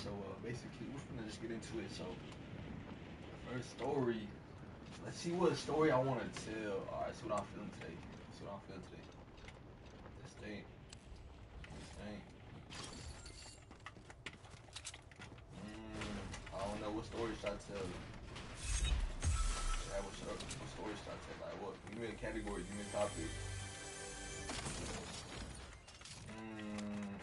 So basically, we're gonna just get into it. So first story. Let's see what story I want to tell. All right, see what I'm feeling today. See what I'm feeling today. This thing. This thing. I don't know what story should I tell. What story should I tell? Like what? Give me a category. Give me a topic. Mm,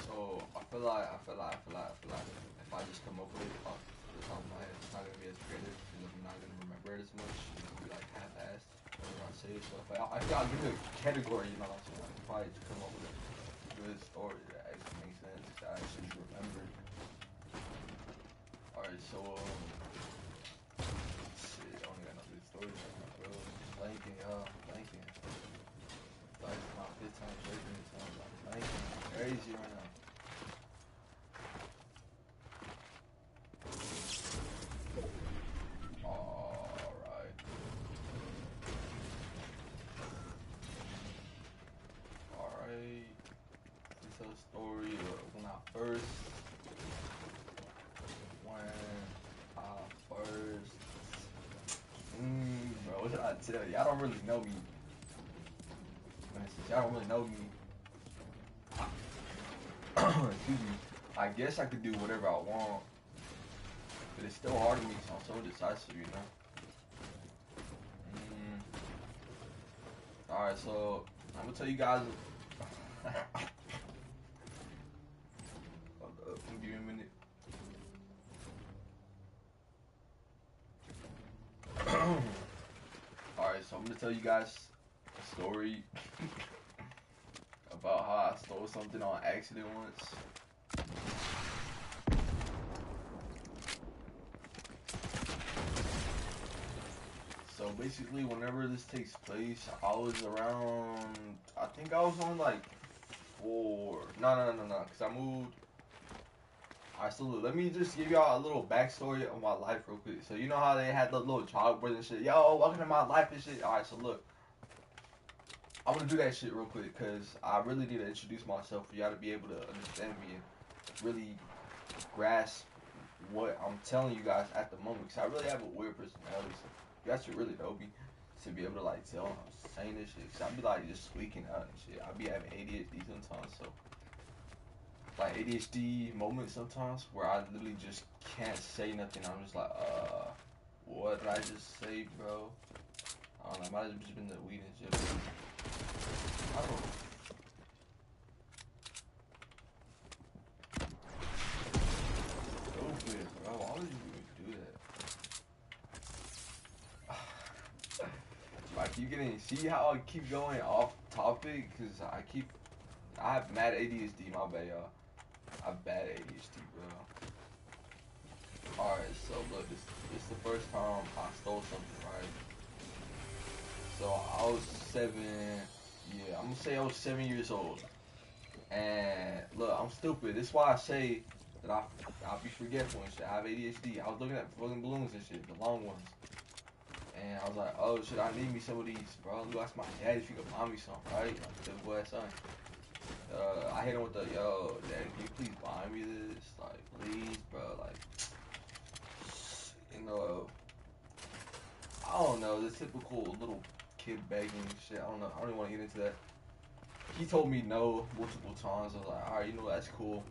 so I feel like if I just come up with it off the top of my head, it's not gonna be as creative because I'm not gonna remember it as much. It's gonna be like half-assed whenever I say it. So if I'll give it a category, you know what I'm saying? I can probably just come up with a good story that actually makes sense. That I actually remember. All right, so shit, I only got no good stories right now, bro. Blanking, y'all, blanking. Like my fifth time shaking this time, like blanking, crazy right now. Alright. Alright. Let's tell a story of when I first bro, what should I tell you? Y'all don't really know me. Since y'all don't really know me, excuse me, I guess I could do whatever I want, but it's still hard to me because I'm so indecisive, you know? Alright, so I'm gonna tell you guys. Hold up, give me a minute. Alright, so I'm gonna tell you guys a story about how I stole something on accident once. So basically, whenever this takes place, I was around. I think I was on like 4. No. Cause I moved. Alright, so look, let me just give y'all a little backstory of my life real quick. So you know how they had the little chalkboard and shit. Yo, welcome to my life and shit. Alright, so look, I'm gonna do that shit real quick because I really need to introduce myself for y'all to be able to understand me and really grasp what I'm telling you guys at the moment. Cause I really have a weird personality. So you guys should really know me to be able to like tell when I'm saying this shit. Cause I be like just squeaking out and shit. I be having ADHD sometimes, so like ADHD moments sometimes where I literally just can't say nothing. I'm just like, what did I just say, bro? I don't know. It might have just been the weed and shit. I don't know. Stupid, bro. Why would you even do that? I keep getting. See how I keep going off topic? Cause I have mad ADHD. My bad, y'all. I have bad ADHD, bro. All right, so look, this is the first time I stole something, right? So I was 7. Yeah, I'm gonna say I was 7 years old. And look, I'm stupid. This is why I say that I'll be forgetful and shit. I have ADHD. I was looking at fucking balloons and shit, the long ones. And I was like, oh shit, I need me some of these, bro. Let me ask my dad if he could buy me some, right? Like, the boy, son. I hit him with the, yo, dad, can you please buy me this? Like, please, bro. Like, you know, I don't know, the typical little kid begging shit. I don't know. I don't even want to get into that. He told me no multiple times. I was like, alright, you know, that's cool.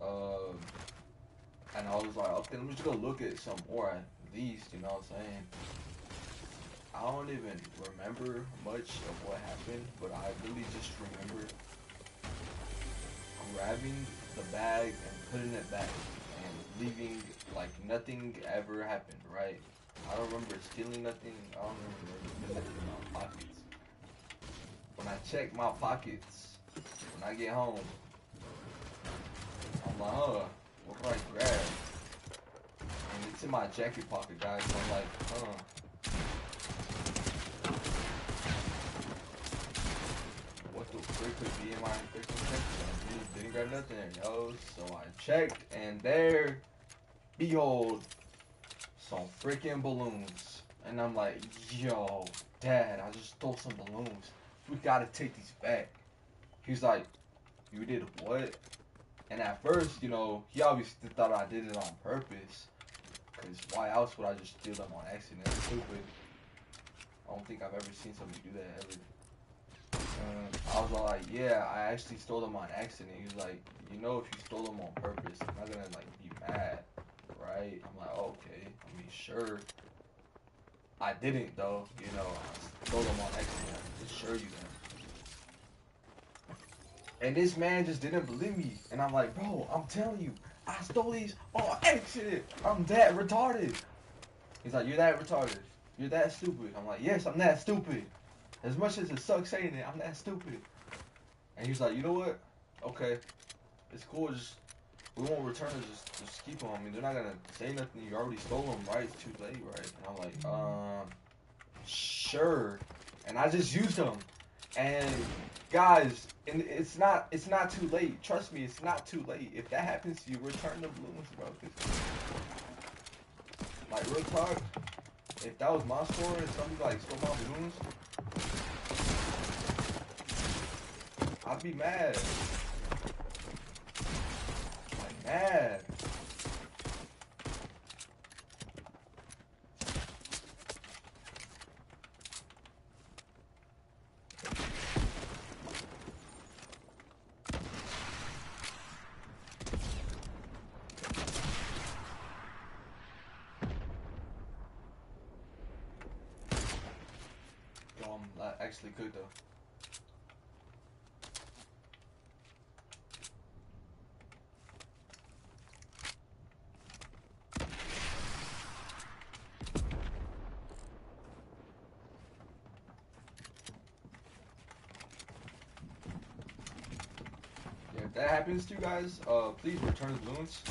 Um, and I was like, okay, let me just go look at some more at least, you know what I'm saying? I don't even remember much of what happened, but I really just remember grabbing the bag and putting it back and leaving like nothing ever happened, right? I don't remember stealing nothing. I don't remember putting nothing in my pockets. When I check my pockets, when I get home, I'm like, what can I grab? And it's in my jacket pocket, guys. So I'm like, what the frick could be in my freaking jacket? I didn't grab nothing there, yo. So I checked, and there, behold, some freaking balloons. And I'm like, yo, Dad, I just stole some balloons. We gotta take these back. He's like, you did what? And at first, you know, he obviously thought I did it on purpose. Because why else would I just steal them on accident? That's stupid. I don't think I've ever seen somebody do that ever. I was all like, yeah, I actually stole them on accident. He was like, you know, if you stole them on purpose, I'm not gonna like be mad, right? I'm like, okay. I mean, sure. I didn't though. You know, I stole them on accident. I can assure you that. And this man just didn't believe me. And I'm like, bro, I'm telling you, I stole these on accident. I'm that retarded. He's like, you're that retarded. You're that stupid. I'm like, yes, I'm that stupid. As much as it sucks saying it, I'm that stupid. And he's like, you know what? Okay, it's cool. Just we won't return it. Just keep them. I mean, they're not gonna say nothing. You already stole them, right? It's too late, right? And I'm like, sure. And I just used them. And guys, and it's not too late. Trust me, it's not too late. If that happens to you, return the balloons, bro. Like real talk. If that was my store and somebody like stole my balloons, I'd be mad. Like mad. Yo, I'm actually good though. Yeah, if that happens to you guys, please return the balloons.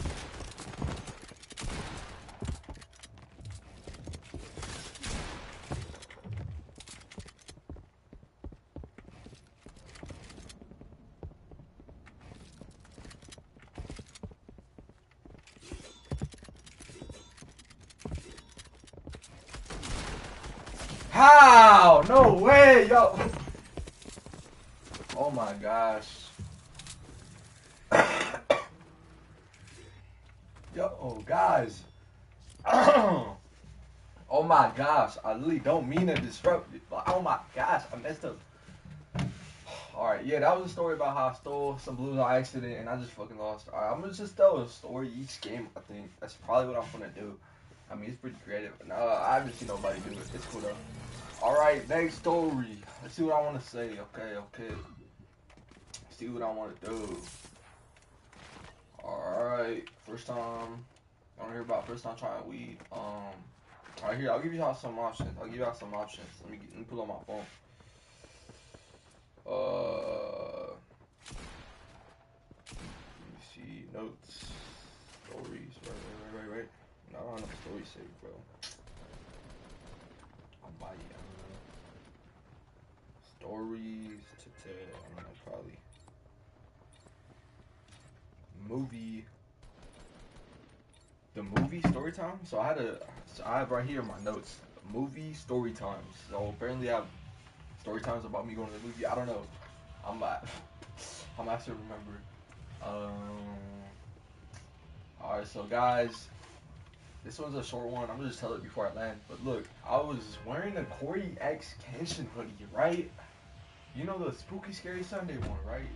How? No way, yo. Oh my gosh. Yo, guys. Oh my gosh. I really don't mean to disrupt it, but oh my gosh, I messed up. Alright, yeah, that was a story about how I stole some blues on accident and I just fucking lost. Alright, I'm gonna just tell a story each game, I think. That's probably what I'm gonna do. I mean, it's pretty creative. No, I haven't seen nobody do it. It's cool though. Alright, next story. Let's see what I want to say. Okay. See what I want to do. Alright, first time. I want to hear about first time trying weed. Alright, here, I'll give you all some options. Let me pull up my phone. Let me see, notes, stories, right. No, I don't know story save, bro. I'm by stories, I don't know, probably. Movie. The movie story time? So I have right here my notes. Movie story times. So apparently I have story times about me going to the movie. I don't know. I'm have to remember. Alright, so guys, this one's a short one. I'm gonna just tell it before I land. But look, I was wearing a Corey X Kenshin hoodie, right? You know the spooky scary Sunday one, right?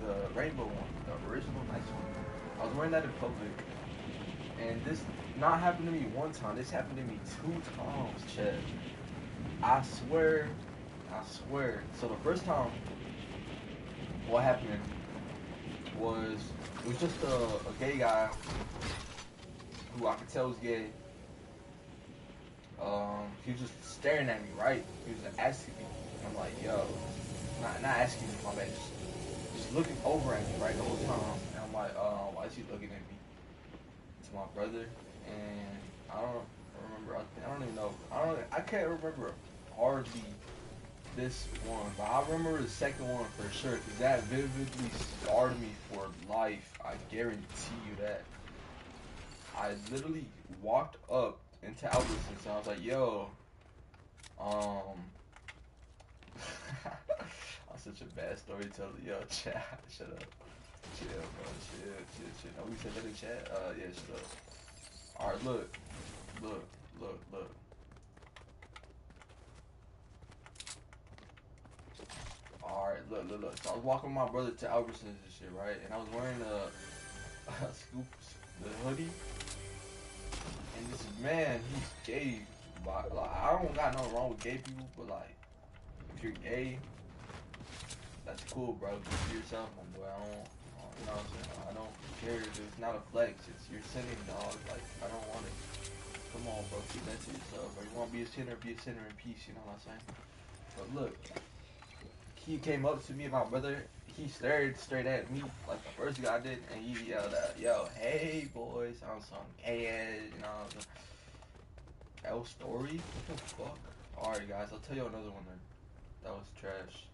The rainbow one, the original nice one. I was wearing that in public. And this not happened to me one time. This happened to me 2 times, Chad. I swear. So the first time, what happened was it was just a gay guy who I could tell was gay. He was just staring at me, right? He was asking me. I'm like, yo, not asking me, my bad. Just looking over at me, right, the whole time. And I'm like, why is he looking at me? To my brother, and I don't remember. I don't even know. I can't remember hardly this one, but I remember the second one for sure because that vividly scarred me for life. I guarantee you that. I literally walked up into Albertsons and I was like, "Yo, I such a bad storyteller. Yo, chat, shut up. Chill, bro. Chill. No, we said that in chat. Yeah, shut up. Alright, look. Alright, look. So I was walking with my brother to Albertsons and shit, right? And I was wearing a scoop, the hoodie. And this man, he's gay. But, like, I don't got nothing wrong with gay people, but like, if you're gay, that's cool, bro. Just be yourself, my boy. You know what I'm saying? I don't care. It's not a flex. It's you're sinning, dog. Like, I don't want it. Come on, bro. Keep that to yourself. Bro. You want to be a sinner in peace. You know what I'm saying? But look, he came up to me and my brother. He stared straight at me like the first guy did, and he yelled out, "Yo, hey, boys." I was some gay ass, you know. L story? What the fuck? Alright, guys. I'll tell you another one then. That was trash.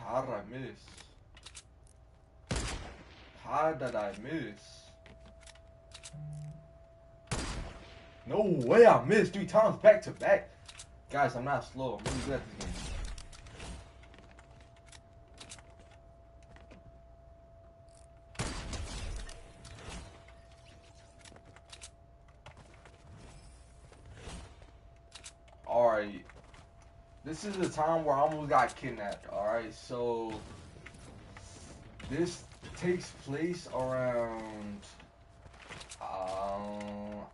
How did I miss? How did I miss? No way I missed 3 times back to back. Guys, I'm not slow. I'm really good at this game. Alright. This is the time where I almost got kidnapped. Alright, so this takes place around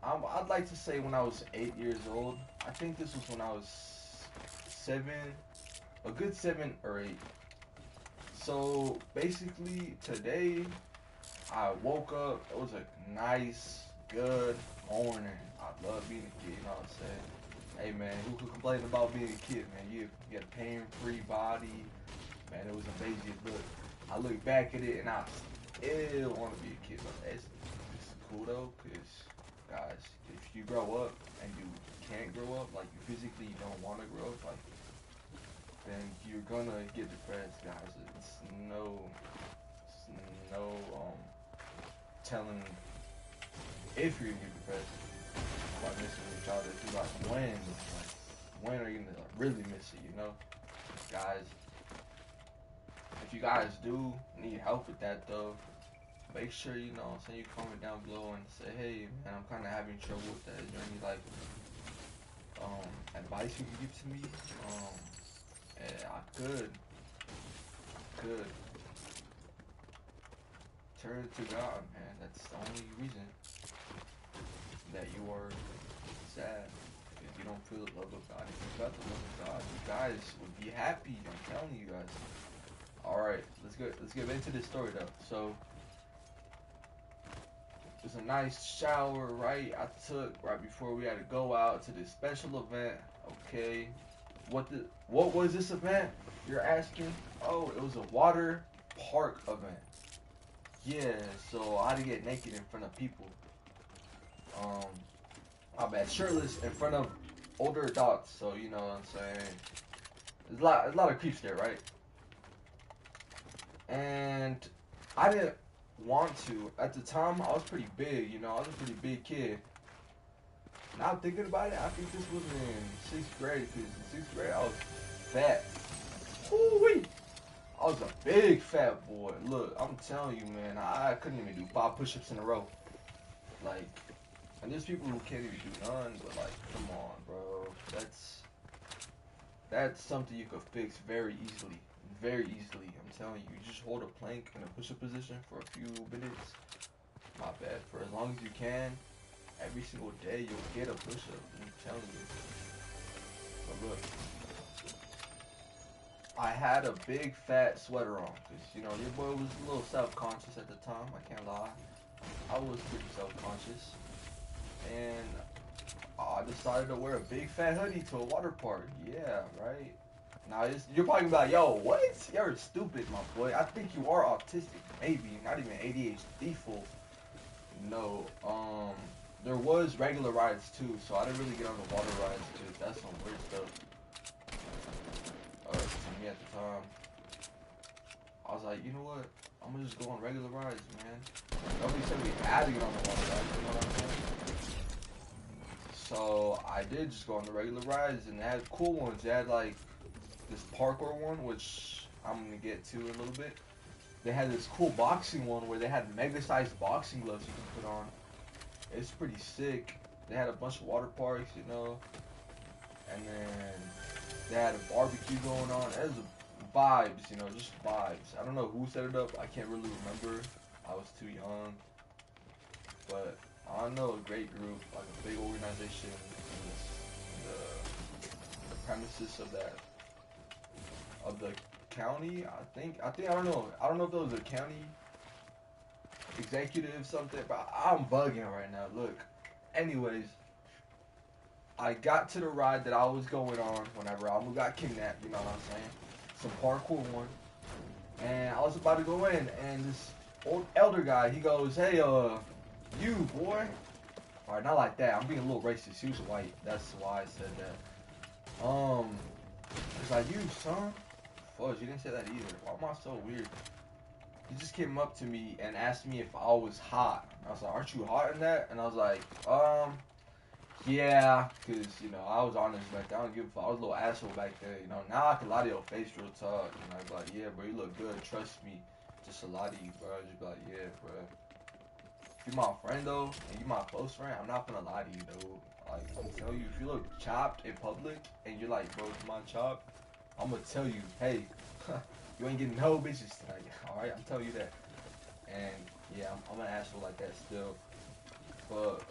I'd like to say when I was 8 years old. I think this was when I was 7, a good 7 or 8. So basically today I woke up. It was a nice, good morning. I love being a kid, you know what I'm saying? Hey man, who could complain about being a kid, man? You get a pain-free body. Man, it was amazing. Look, I look back at it and I still want to be a kid. But it's cool though, because guys, if you grow up and you can't grow up, like you physically don't want to grow up, like then you're gonna get depressed, guys. It's no telling if you're gonna get depressed by missing your childhood. It's like when are you gonna really miss it, you know? Guys, if you guys do need help with that though, make sure, you know, you comment down below and say, hey man, I'm kinda having trouble with that. Is there any like advice you can give to me? I could turn to God, man. That's the only reason that you are sad. If you don't feel the love of God, if you got the love of God, you guys would be happy. I'm telling you guys. All right, let's get into this story though. So there's a nice shower, right? I took right before we had to go out to this special event. Okay, what was this event? You're asking? Oh, it was a water park event. Yeah, so I had to get naked in front of people. My bad, shirtless in front of older adults. So you know what I'm saying. There's a lot of creeps there, right? And I didn't want to. At the time, I was pretty big. You know, I was a pretty big kid. Now thinking about it, I think this was in 6th grade. Because in 6th grade, I was fat. Woo-wee! I was a big fat boy. Look, I'm telling you, man, I couldn't even do 5 push-ups in a row. Like, and there's people who can't even do none, but like, come on, bro. That's something you could fix very easily. Very easily. I'm telling you. You just hold a plank in a push-up position for a few minutes. My bad. For as long as you can, every single day you'll get a push-up. I'm telling you. But look. I had a big fat sweater on because, you know, your boy was a little self-conscious at the time. I can't lie. I was pretty self-conscious. And I decided to wear a big fat hoodie to a water park. Yeah, right? Now, you're probably gonna be like, yo, what? You're stupid, my boy. I think you are autistic. Maybe. Not even ADHD full. No, there was regular rides too, so I didn't really get on the water rides because that's some weird stuff. To me at the time, I was like, you know what? I'm gonna just go on regular rides, man. Nobody said we had to get on the water rides, you know what I'm saying? So I did just go on the regular rides, and they had cool ones. They had like this parkour one, which I'm gonna get to in a little bit. They had this cool boxing one where they had mega-sized boxing gloves you can put on. It's pretty sick. They had a bunch of water parks, you know, and then they had a barbecue going on. It was vibes, you know, just vibes. I don't know who set it up. I can't really remember. I was too young, but I know a great group, like a big organization in the premises of that of the county. I don't know. I don't know if it was a county executive something, but I'm bugging right now. Look, anyways, I got to the ride that I was going on whenever I got kidnapped. You know what I'm saying? Some parkour one, and I was about to go in, and this old elder guy, he goes, "Hey, you boy." Alright, not like that. I'm being a little racist. He was white. That's why I said that. He's like, "You son." Fudge, you didn't say that either. Why am I so weird? He just came up to me and asked me if I was hot. I was like, "Aren't you hot in that?" And I was like, yeah, because, you know, I was honest back then. I don't give a fuck. I was a little asshole back then, you know. Now I can lie to your face real talk. You know, I'd be like, "Yeah, bro, you look good. Trust me." Just a lie to you, bro. I'd just be like, "Yeah, bro. If you're my friend, though, and you're my close friend, I'm not gonna lie to you, though. Like, I'm telling you, if you look chopped in public, and you're like, 'Bro, come on, chop,' I'm gonna tell you, hey, you ain't getting no bitches tonight." Alright, I'm telling you that. And, yeah, I'm an asshole like that still. But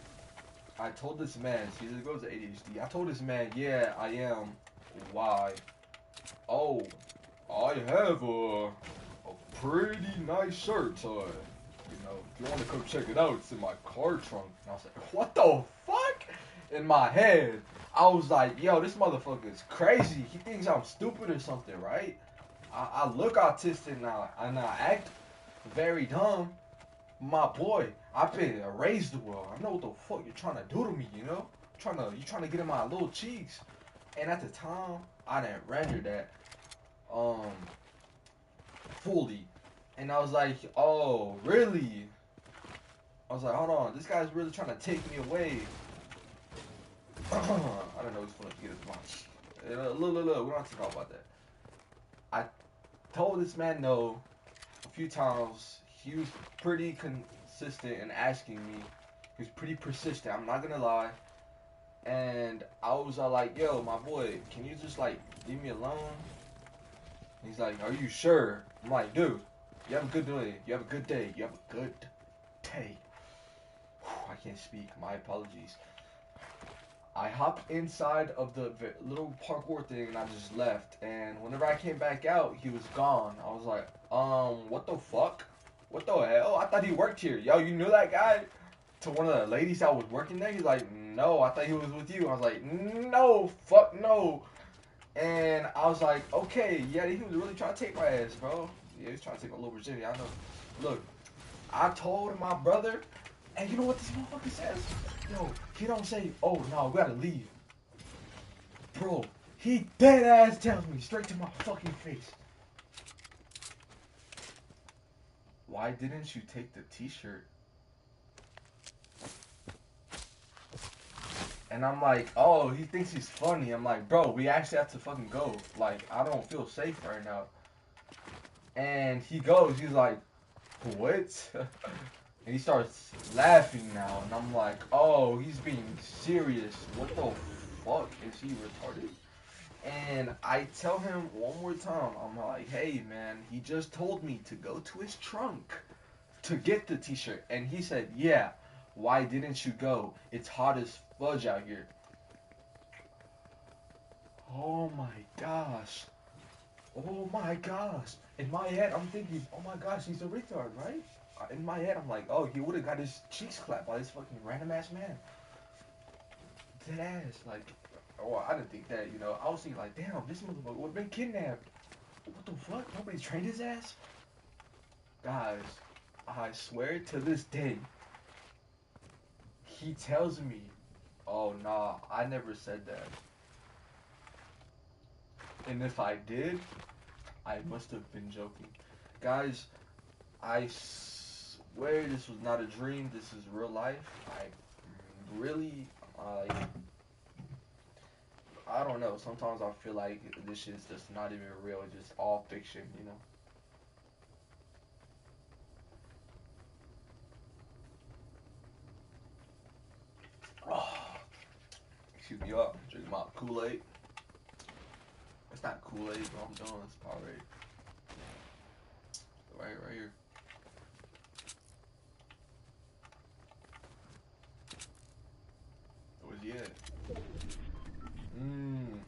I told this man, see, this goes to ADHD. I told this man, "Yeah, I am." Why? "Oh, I have a pretty nice shirt, you know, if you want to come check it out, it's in my car trunk." And I was like, "What the fuck?" In my head, I was like, "Yo, this motherfucker is crazy. He thinks I'm stupid or something, right?" I look autistic now, and I act very dumb. My boy, I've been raised the world. I know what the fuck you're trying to do to me, you know? You trying to get in my little cheeks. And at the time, I didn't render that um fully. And I was like, "Oh, really?" I was like, "Hold on, this guy's really trying to take me away." I don't know, he's gonna get his lunch. Look, we don't have to talk about that. I told this man no a few times. He was pretty consistent in asking me. He was pretty persistent, I'm not gonna lie. And I was like, "Yo, my boy, can you just like leave me alone?" He's like, "Are you sure?" I'm like, "Dude, you have a good day. You have a good day. You have a good day." Whew, I can't speak. My apologies. I hopped inside of the little parkour thing and I just left. And whenever I came back out, he was gone. I was like, what the fuck? What the hell? I thought he worked here. Yo, you knew that guy? To one of the ladies that was working there, he's like, "No, I thought he was with you." I was like, "No, fuck no." And I was like, "Okay, yeah, he was really trying to take my ass, bro. Yeah, he was trying to take my little virginity. I know." Look, I told my brother, and you know what this motherfucker says? Yo, he don't say, "Oh, no, we gotta leave." Bro, he dead ass tells me straight to my fucking face, "Why didn't you take the t-shirt?" And I'm like, "Oh, he thinks he's funny." I'm like, "Bro, we actually have to fucking go. Like, I don't feel safe right now." And he goes, he's like, "What?" And he starts laughing now, and I'm like, "Oh, he's being serious. What the fuck? Is he retarded?" And I tell him one more time, I'm like, "Hey, man, he just told me to go to his trunk to get the t-shirt." And he said, "Yeah, why didn't you go? It's hot as fudge out here." Oh my gosh. Oh my gosh. In my head, I'm thinking, "Oh my gosh, he's a retard, right?" In my head, I'm like, "Oh, he would have got his cheeks clapped by this fucking random ass man." Dead ass. Like, oh, I didn't think that, you know. I was thinking, like, damn, this motherfucker would have been kidnapped. What the fuck? Nobody trained his ass? Guys, I swear to this day, He tells me, "Oh nah, I never said that." And if I did, I must have been joking. Guys, I swear this was not a dream. This is real life. I really, like, I don't know. Sometimes I feel like this shit's just not even real. It's just all fiction, you know? Oh, excuse me up. Drinking my Kool-Aid. It's not Kool-Aid, but I'm doing this Powerade. Right here. Where's he at? Mmm.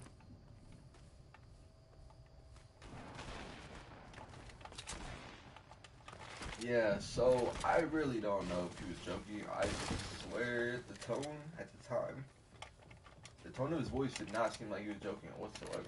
Yeah, so I really don't know if he was joking. I swear the tone of his voice did not seem like he was joking whatsoever.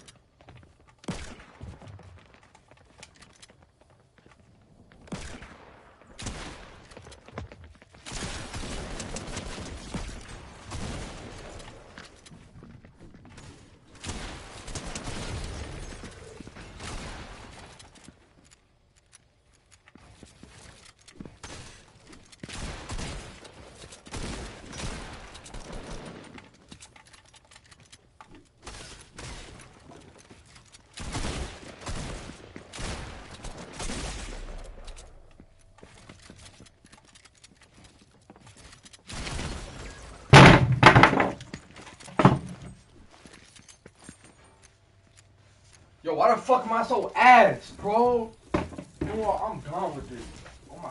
Yo, why the fuck am I so ass, bro? You know what? I'm done with this. Oh my.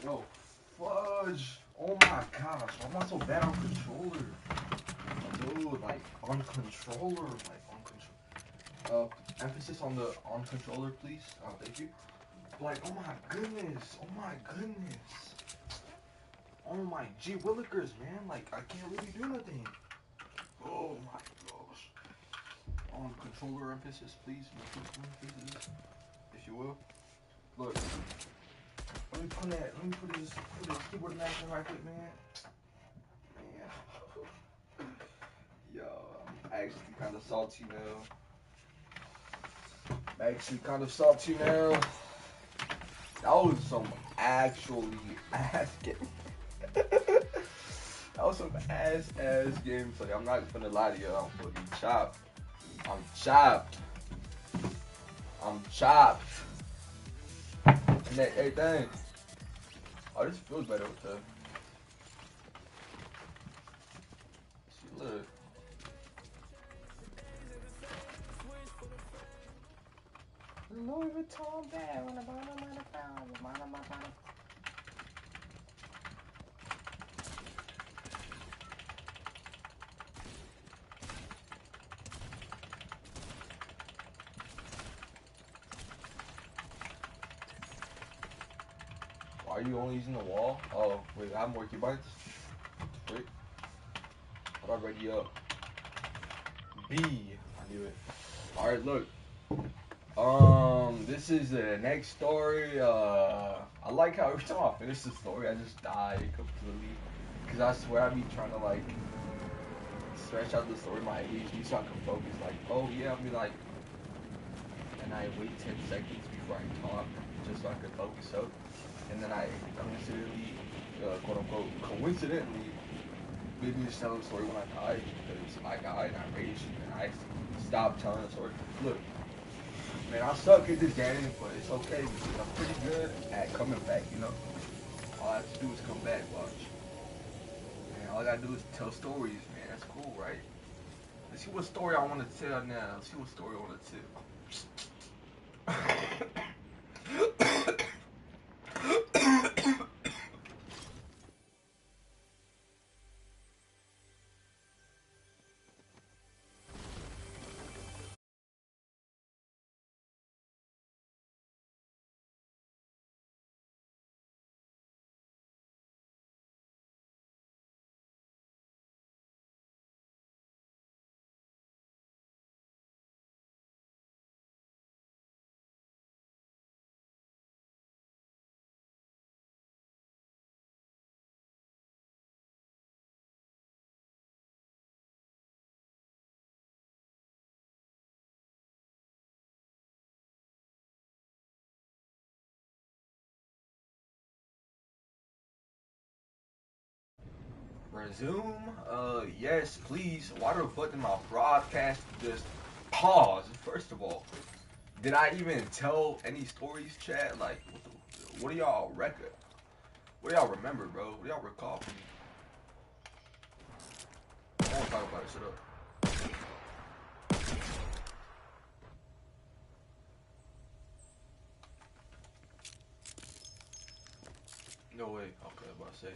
Yo, fudge. Oh my gosh. Why am I so bad on controller? Dude, like, on controller. Like, on control. Emphasis on the on controller, please. Thank you. Like, oh my goodness. Oh my goodness. Oh my G Willikers, man. Like, I can't really do nothing. Oh my gosh. On controller emphasis, please. Emphasis, if you will. Look, let me put this keyboard in action right quick, man. Man. Yo, I'm actually kind of salty now. That was some actually ass game. That was some ass gameplay. I'm not gonna lie to you. I'm fucking chopped. I'm chopped. I'm chopped. And that everything. Oh, this feels better with the. See, look. Louis Vuitton bag on the bottom of the bottom. Why are you only using the wall? Oh, wait, I have more keybites. Wait. What I ready up? B. I knew it. Alright, look. This is the next story. I like how every time I finish the story, I just die completely. Cause I swear I be trying to like stretch out the story my ADHD so I can focus. Like, oh yeah, I'll be like, and I wait 10 seconds before I talk just so I can focus up. And then I coincidentally, quote unquote, coincidentally, maybe just tell the story when I die because I died and I raged and I stopped telling the story. Look. Man, I suck at this game, but it's okay because I'm pretty good at coming back, you know? All I have to do is come back, watch. Man, all I gotta do is tell stories, man. That's cool, right? Let's see what story I want to tell now. Let's see what story I want to tell. Resume? Yes, please. Why the fuck did my broadcast just pause? First of all, did I even tell any stories, chat? Like, what do y'all record? What do y'all remember, bro? What do y'all recall from me? I don't talk about it. Shut up. No way. Okay, I was about to say.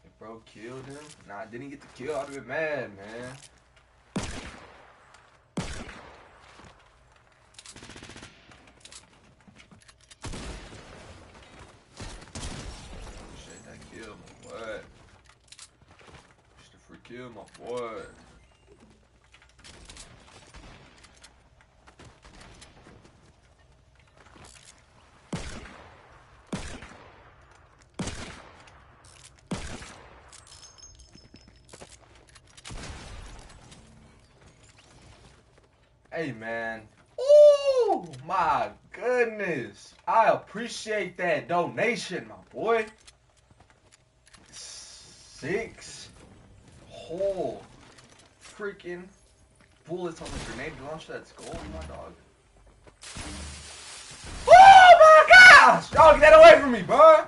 If bro killed him? Nah, I didn't get the kill. I'd have been mad, man. Appreciate that kill, my boy. Just a free kill, my boy. Hey, man. Ooh, my goodness. I appreciate that donation, my boy. 6 whole freaking bullets on the grenade launcher. That's gold, my dog. Oh, my gosh. Y'all get that away from me, bro.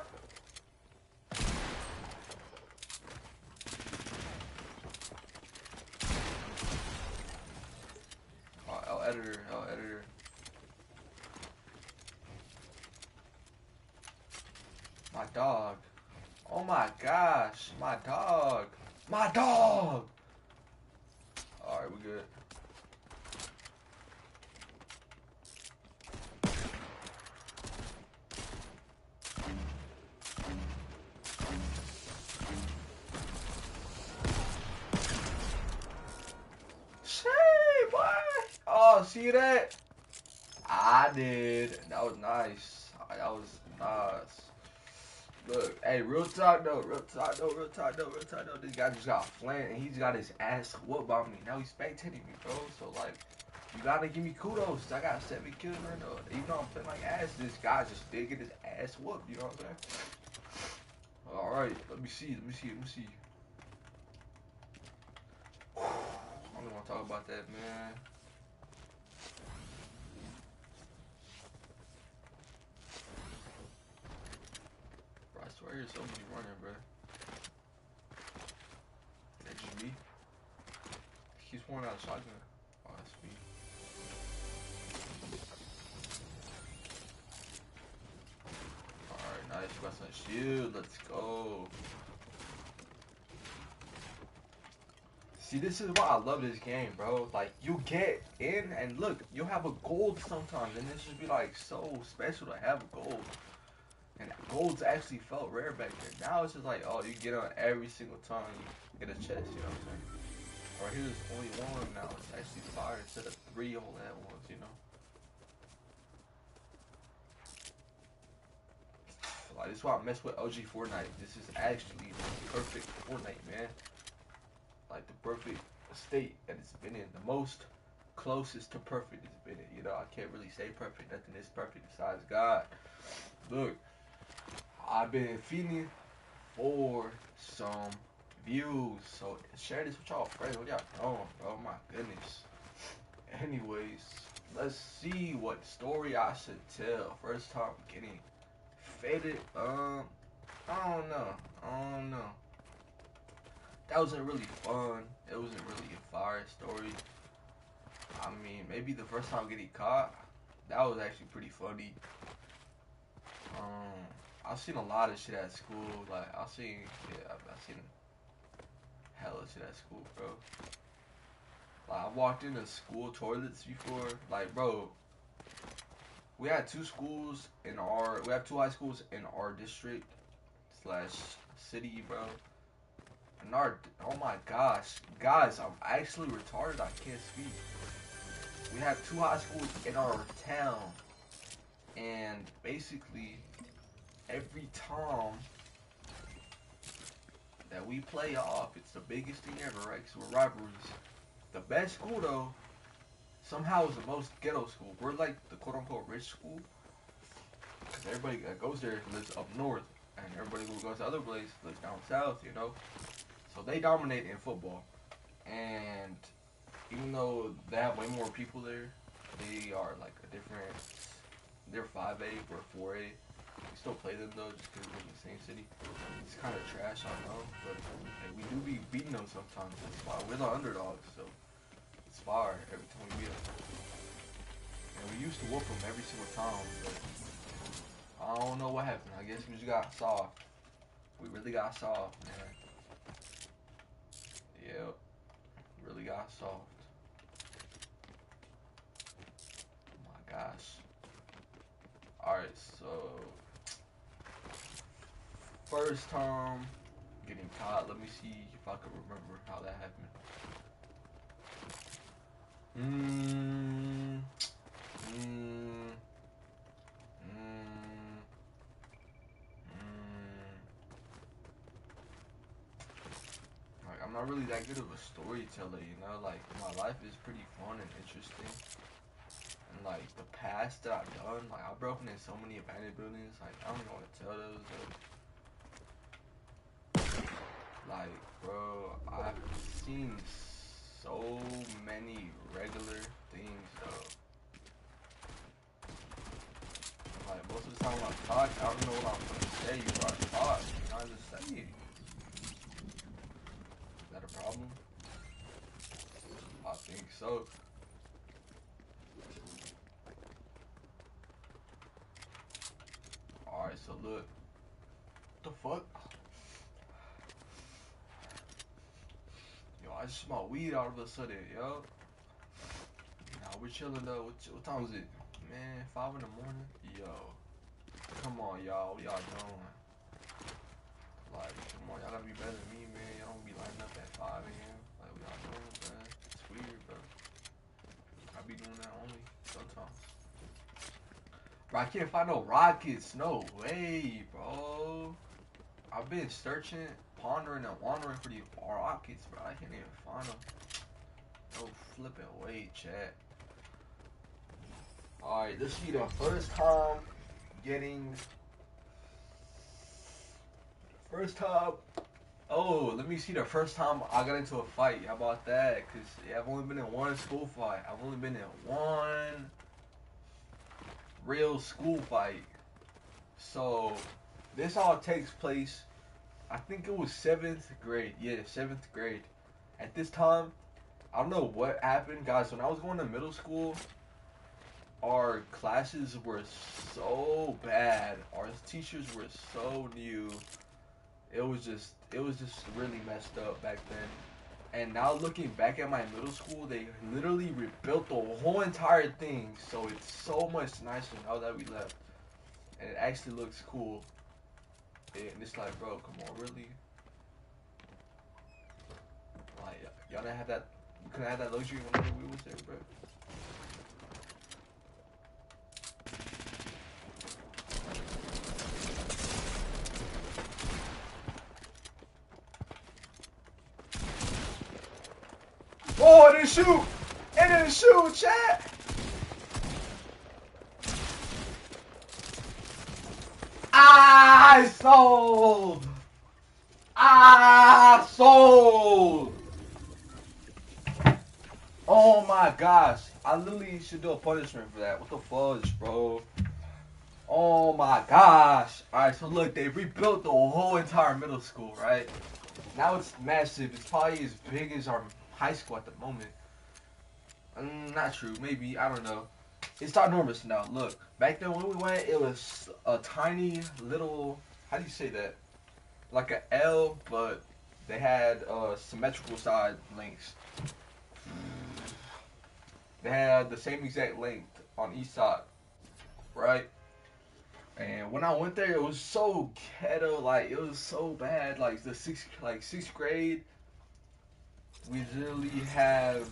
Editor. My dog. Oh my gosh. My dog. My dog. Alright, we good. Shit, boy. Oh, see that? I did. That was nice. That was nice. Look, hey, real talk though. This guy just got flanked and he's got his ass whooped by me. Now he's spectating me, bro. So like, you gotta give me kudos. I got 7 kills right now. Even though I'm playing like ass, this guy just did get his ass whooped. You know what I'm saying? All right, let me see. I don't want to talk about that, man. Bro, I swear there's somebody running, bro. That's just me. He's pouring out a shotgun. Oh, that's me. Alright, nice. You got some shield. Let's go. See, this is why I love this game, bro. Like, you get in and look, you'll have a gold sometimes, and this just be like so special to have a gold. And golds actually felt rare back then. Now it's just like, oh, you get on every single time you get a chest, you know what I'm saying? Or here's only one now. It's actually 5 instead of 3 all at once, you know? Like, this is why I mess with OG Fortnite. This is actually the perfect Fortnite, man. Like, the perfect state that it's been in. The most closest to perfect it's been in. You know, I can't really say perfect. Nothing is perfect besides God. Look, I've been feeling for some views. So share this with y'all friends. What y'all doing, bro? My goodness. Anyways, let's see what story I should tell. First time getting faded. I don't know. That wasn't really fun. It wasn't really a fire story. I mean, maybe the first time getting caught, that was actually pretty funny. I've seen a lot of shit at school. Like, I've seen hella shit at school, bro. Like, I walked into school toilets before. Like, bro, we had 2 high schools in our district slash city, bro. And oh my gosh, guys, I'm actually retarded. I can't speak. We have 2 high schools in our town, and basically every time that we play off, it's the biggest thing ever, right? Because we're rivalries. The best school, though, somehow is the most ghetto school. We're like the quote-unquote rich school, because everybody that goes there lives up north. and everybody who goes to other places lives down south, you know. So they dominate in football, and even though they have way more people there, they are like a different. They're 5A, we're 4A. We still play them though, just because we're in the same city. It's kind of trash, I know, but hey, we do be beating them sometimes. That's why we're the underdogs, so it's fire every time we beat them. And we used to whoop them every single time, but I don't know what happened. I guess we just got soft. We really got soft, man. Yep, really got soft. Oh my gosh. Alright, so first time getting caught. Let me see if I can remember how that happened. Mm, mm, mm, Like, I'm not really that good of a storyteller, you know? Like, my life is pretty fun and interesting. And, like, the past that I've done, like, I've broken in so many abandoned buildings. Like, I don't even want to tell those, though. Like, bro, I've seen so many regular things, though. Like, most of the time when I talk, I don't know what I'm going to say before I talk. I just say it. Is that a problem? I think so. Alright, so look. What the fuck? Yo, I just smell weed all of a sudden, yo. Nah, we're chilling though. What time is it? Man, 5 in the morning? Yo. Come on, y'all. What y'all doing? Like, come on. Y'all gotta be better than me, man. Y'all don't be lining up at 5 a.m. Like, what y'all doing, bro? It's weird, bro. I be doing that only sometimes. Bro, I can't find no rockets. No way, bro. I've been searching, pondering, and wandering for these rockets, bro. I can't even find them. No flipping way, chat. Alright, this be the first time getting. First time. Oh, let me see the first time I got into a fight. How about that? Because yeah, I've only been in one school fight. I've only been in one real school fight. So, this all takes place, I think it was 7th grade. Yeah, 7th grade. At this time, I don't know what happened, guys. When I was going to middle school, our classes were so bad. Our teachers were so new. It was just really messed up back then. And now looking back at my middle school, they literally rebuilt the whole entire thing. So it's so much nicer now that we left. And it actually looks cool. And it's like, bro, come on, really? Like, y'all didn't have that, you couldn't have that luxury whenever we was there, bro. Oh, it didn't shoot! It didn't shoot, chat! I sold! I sold! Oh my gosh. I literally should do a punishment for that. What the fudge, bro? Oh my gosh. Alright, so look, they rebuilt the whole entire middle school, right? Now it's massive. It's probably as big as our high school at the moment. Not true. Maybe. I don't know. It's ginormous now. Look, back then when we went, it was a tiny little. How do you say that? Like a L, but they had symmetrical side lengths. They had the same exact length on each side, right? And when I went there, it was so ghetto. Like it was so bad. Like the sixth grade, we literally have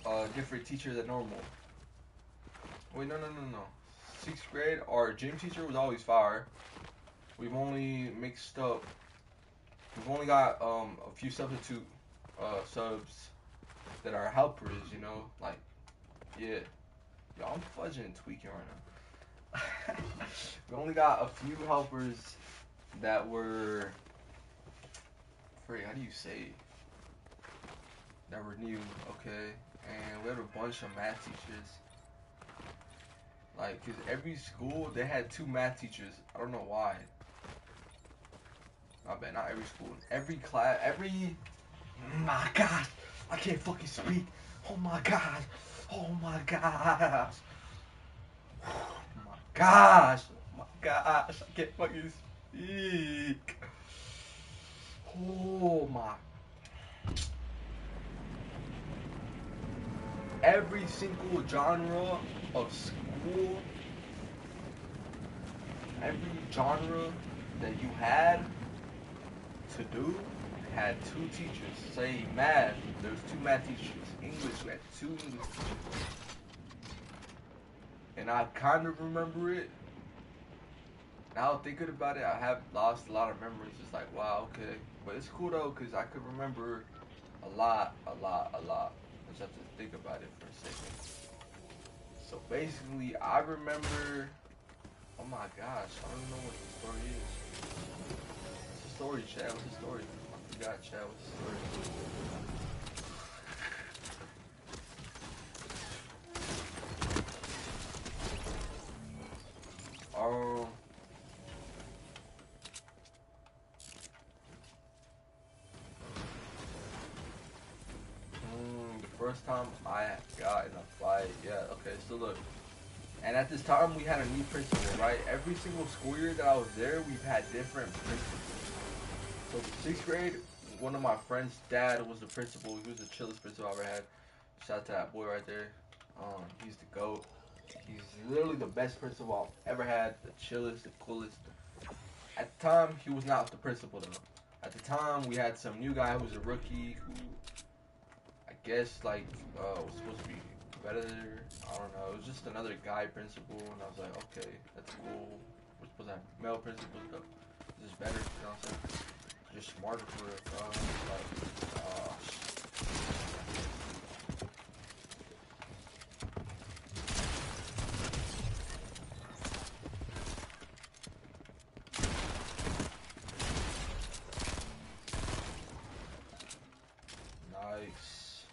a different teacher than normal. Wait, no. 6th grade, our gym teacher was always fire. We've only mixed up. We've only got a few substitute subs that are helpers. You know, like yeah. Yo, I'm fudging and tweaking right now. We only got a few helpers that were, free, how do you say it? That were new, okay? And we had a bunch of math teachers. Like, cause every school, they had two math teachers. I don't know why. I bet not every school. Every class, every, my gosh, I can't fucking speak. Oh my god. Oh my gosh. Oh my gosh. Oh my gosh. I can't fucking speak. Oh my. Every single genre of school, every genre that you had to do had two teachers. Say math, there was two math teachers. English, we had two English teachers. And I kind of remember it. Now thinking about it, I have lost a lot of memories. It's like, wow, okay. But it's cool though, because I could remember a lot. I just have to think about it for a second. So basically, I remember, oh my gosh, I don't even know what the story is. What's the story, Chad? What's the story? I forgot, Chad. What's the story? Um, the first time I got in a fight, yeah, okay, so look. And at this time, we had a new principal, right? Every single school year that I was there, we've had different principals. So the sixth grade, one of my friend's dad was the principal. He was the chillest principal I ever had. Shout out to that boy right there. He's the GOAT. He's literally the best principal I've ever had. The chillest, the coolest. At the time, he was not the principal though. At the time, we had some new guy who was a rookie who, I guess, like, was supposed to be better. I don't know. It was just another guy principal, and I was like, okay, that's cool. We're supposed to have male principals, but this is better. You know what I'm saying? Just smarter for it. Like, nice.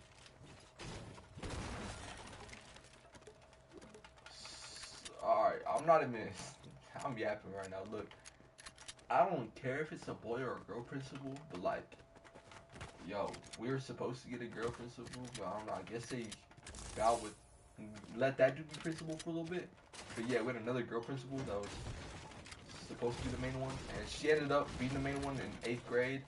Alright, I'm not even. I'm yapping right now. Look, I don't care if it's a boy or a girl principal, but like, yo, we were supposed to get a girl principal, but I don't know. I guess they God would let that dude be principal for a little bit. But yeah, we had another girl principal that was supposed to be the main one, and she ended up being the main one in 8th grade.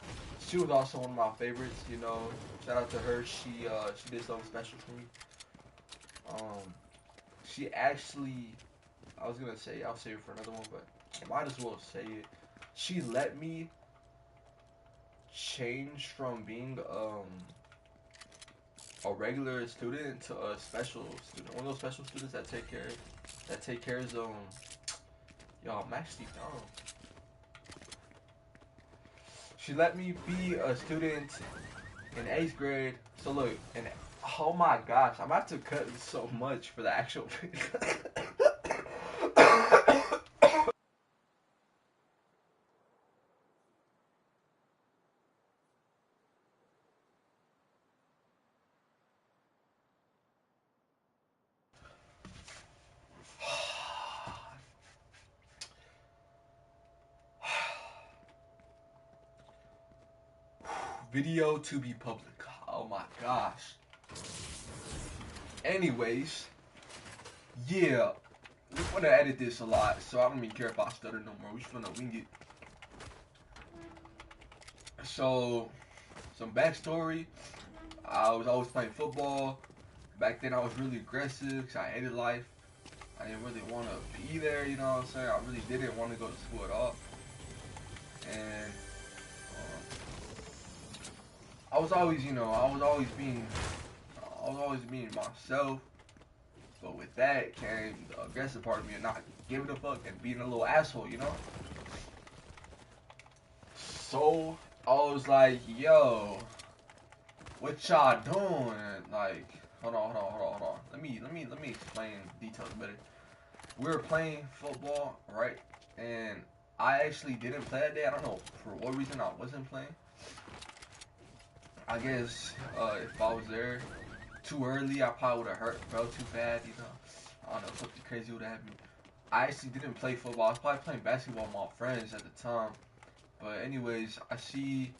She was also one of my favorites, you know. Shout out to her. She did something special for me. She actually, I was gonna say, I'll save it for another one, but I might as well say it. She let me change from being a regular student to a special student. One of those special students that take care of yo, I'm actually dumb. She let me be a student in 8th grade. So look, and oh my gosh, I'm about to cut so much for the actual video to be public. Oh my gosh. Anyways, yeah, we're gonna edit this a lot, so I don't even care if I stutter no more. We just gonna wing it. So, some backstory. I was always playing football. Back then, I was really aggressive because I hated life. I didn't really want to be there, you know what I'm saying? I really didn't want to go to school at all. And I was always, I was always being myself. But with that came the aggressive part of me and not giving a fuck and being a little asshole, you know? So I was like, yo, what y'all doing? Like, hold on. Let me explain details better. We were playing football, right? And I actually didn't play that day. I don't know for what reason I wasn't playing. I guess if I was there too early, I probably would have hurt, felt too bad, you know. I don't know, something crazy would have happened. I actually didn't play football. I was probably playing basketball with my friends at the time. But anyways, I see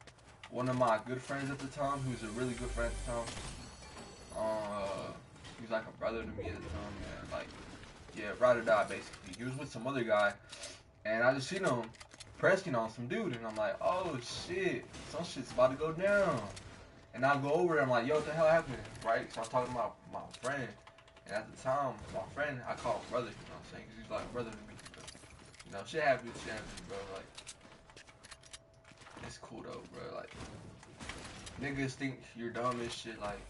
one of my good friends at the time, who's a really good friend at the time. He was like a brother to me at the time, man. Like, yeah, ride or die, basically. He was with some other guy, and I just seen him pressing on some dude, and I'm like, oh shit, some shit's about to go down. And I go over there, I'm like, yo, what the hell happened, right? So I was talking to my friend, and at the time, my friend, I call him brother, you know what I'm saying? Because he's like a brother to me. But, you know, shit happens, bro. Like, it's cool though, bro. Like, niggas think you're dumb as shit, like,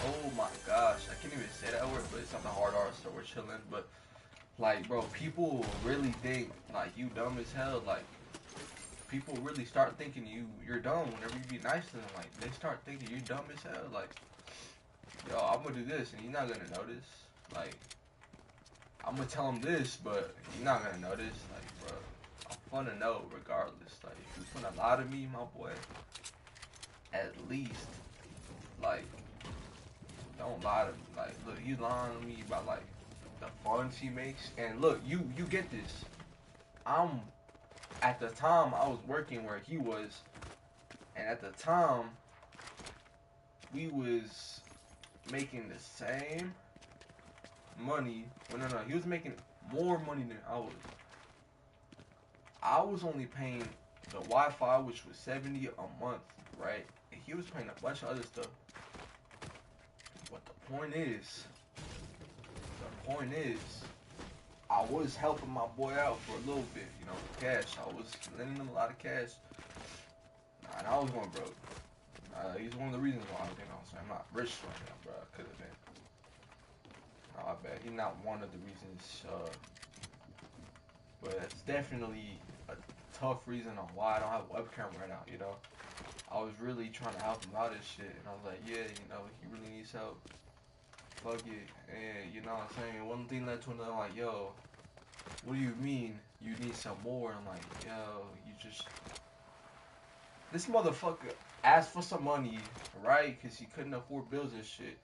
oh my gosh, I can't even say that word, but it's not the hard R, so we're chilling. But like, bro, people really think like you dumb as hell. Like, people really start thinking you're dumb whenever you be nice to them. Like, they start thinking you're dumb as hell. Like, yo, I'm gonna do this, and you're not gonna notice. Like, I'm gonna tell him this, but you're not gonna notice. Like, bro, I'm gonna know regardless. Like, if you're gonna lie to me, my boy, at least, like, don't lie to me. Like, look, he's lying to me about like the funds he makes. And look, you get this. I'm at the time I was working where he was, and at the time we was making the same money. Well, no, he was making more money than I was. I was only paying the Wi-Fi, which was $70 a month, right? And he was paying a bunch of other stuff. But the point is, I was helping my boy out for a little bit, you know, cash. I was lending him a lot of cash. And I was going broke. He's one of the reasons why, you know what I'm saying? I'm not rich right now, bro. I could have been. No, I bet. He's not one of the reasons, but it's definitely a tough reason on why I don't have a webcam right now, you know? I was really trying to help him out and shit, and I was like, yeah, you know, he really needs help. Fuck it. And, you know what I'm saying? One thing led to another, I'm like, yo, what do you mean you need some more? I'm like, yo, you just... This motherfucker asked for some money, right? Because he couldn't afford bills and shit.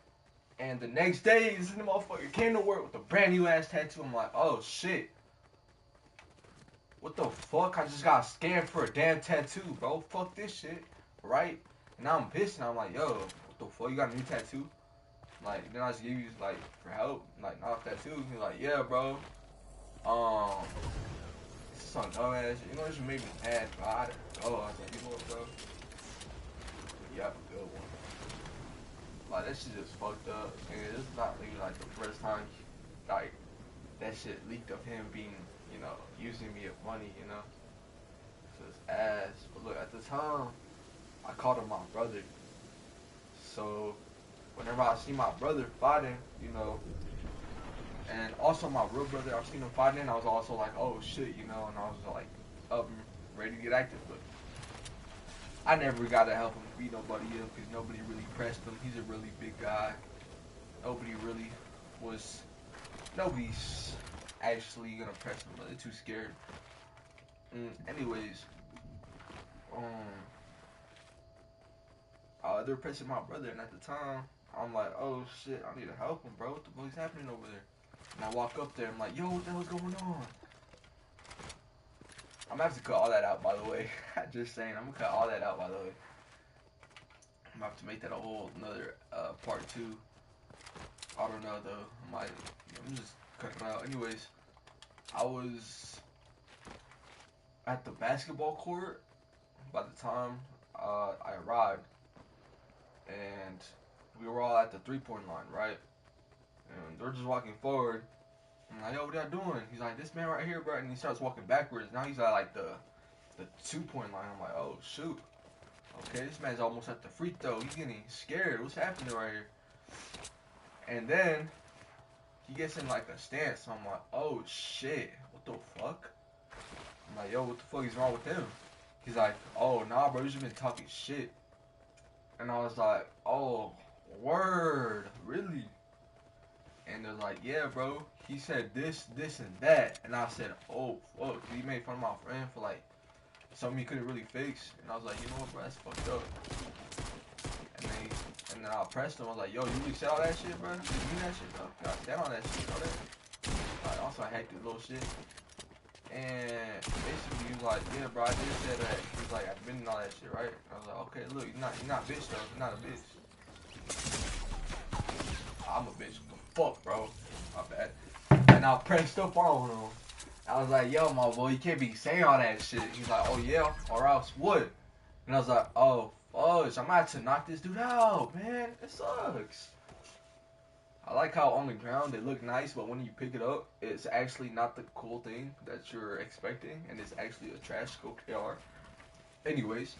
And the next day, this motherfucker came to work with a brand new ass tattoo. I'm like, oh shit. What the fuck? I just got scammed for a damn tattoo, bro. Fuck this shit, right? And now I'm pissed and I'm like, yo, what the fuck? You got a new tattoo? Like, then I just give you, like, for help. Like, not tattoo. He's like, yeah, bro. It's some dumb ass shit. You know, it just made me mad, bro. I was like, you know what, bro? You have a good one. Like, that shit just fucked up. And it's not really, like, the first time, like, that shit leaked of him being, you know, using me of money, you know? So it's ass. But look, at the time, I called him my brother. So, whenever I see my brother fighting, you know, and also my real brother, I've seen him fighting, I was also like, oh shit, you know, and I was like, up and ready to get active, but I never got to help him beat nobody up because nobody really pressed him. He's a really big guy. Nobody's actually gonna press him, but they're too scared. Anyways, they're pressing my brother, and at the time, I'm like, oh shit, I need to help him, bro. What the fuck's happening over there? And I walk up there, I'm like, yo, what the hell's going on? I'm gonna have to cut all that out, by the way. Just saying, I'm gonna cut all that out, by the way. I'm gonna have to make that a whole another part 2. I don't know though. I'm just cutting it out. Anyways, I was at the basketball court by the time I arrived, and we were all at the 3-point line, right? And they're just walking forward. I'm like, yo, what y'all doing? He's like, this man right here, bro. And he starts walking backwards. Now he's at like the 2-point line. I'm like, oh shoot. Okay, this man's almost at the free throw. He's getting scared. What's happening right here? And then he gets in like a stance. So I'm like, oh shit, what the fuck? I'm like, yo, what the fuck is wrong with him? He's like, oh nah, bro, he's just been talking shit. And I was like, oh, word, really? And they're like, yeah, bro, he said this, this, and that. And I said, oh, fuck. He made fun of my friend for like something he couldn't really fix. And I was like, you know what, bro, that's fucked up. And then I pressed him. I was like, yo, you really said all that shit, bro? You mean that shit, bro? You gotta stand on that shit, all that. Also, I hacked his little shit. And basically, he was like, yeah, bro, I did say that. He was like, I've been in all that shit, right? And I was like, okay, look, you're not a bitch, though. You're not a bitch. I'm a bitch. What the fuck, bro? My bad. And I pressed up on him. I was like, yo, my boy, you can't be saying all that shit. He's like, oh, yeah, or else what? And I was like, oh, fudge, I'm about to knock this dude out, man. It sucks. I like how on the ground they look nice, but when you pick it up, it's actually not the cool thing that you're expecting, and it's actually a trash scope AR. Anyways,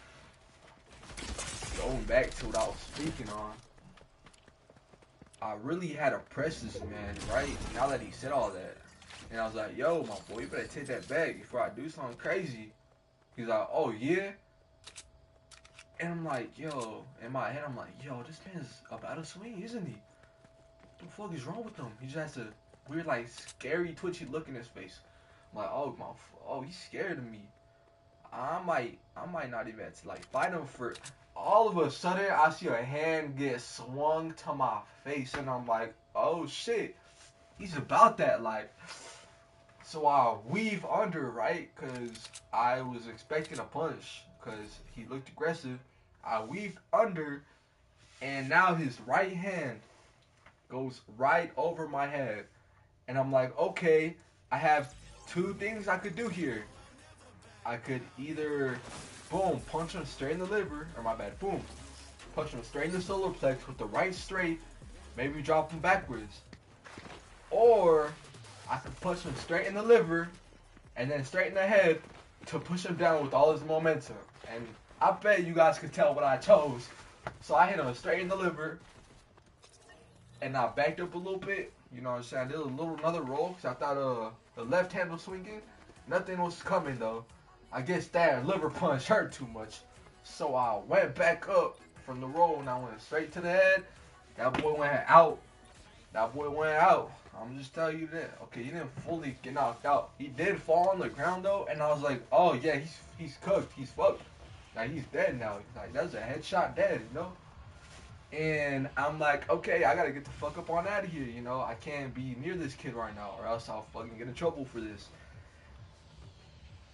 going back to what I was speaking on, I really had to press this man, right? Now that he said all that. And I was like, yo, my boy, you better take that back before I do something crazy. He's like, oh, yeah? And I'm like, yo, in my head, I'm like, yo, this man's about to swing, isn't he? What the fuck is wrong with him? He just has a weird, like, scary, twitchy look in his face. I'm like, oh, he's scared of me. I might not even have to, like, fight him for. All of a sudden, I see a hand get swung to my face, and I'm like, oh shit, he's about that life. So I weave under, right? Because I was expecting a punch, because he looked aggressive. I weaved under, and now his right hand goes right over my head. And I'm like, okay, I have two things I could do here. I could either, boom, punch him straight in the liver, or my bad, boom, punch him straight in the solar plex with the right straight, maybe drop him backwards. Or I could punch him straight in the liver, and then straight in the head to push him down with all his momentum. And I bet you guys could tell what I chose. So I hit him straight in the liver, and I backed up a little bit. You know what I'm saying? I did another roll, because I thought the left hand was swinging. Nothing was coming, though. I guess that liver punch hurt too much. So I went back up from the roll, and I went straight to the head. That boy went out. I'm just telling you that. Okay, he didn't fully get knocked out. He did fall on the ground, though, and I was like, oh, yeah, he's cooked. He's fucked. Like, he's dead now. Like, that's a headshot dead, you know? And I'm like, okay, I gotta get the fuck up on out of here, you know? I can't be near this kid right now, or else I'll fucking get in trouble for this.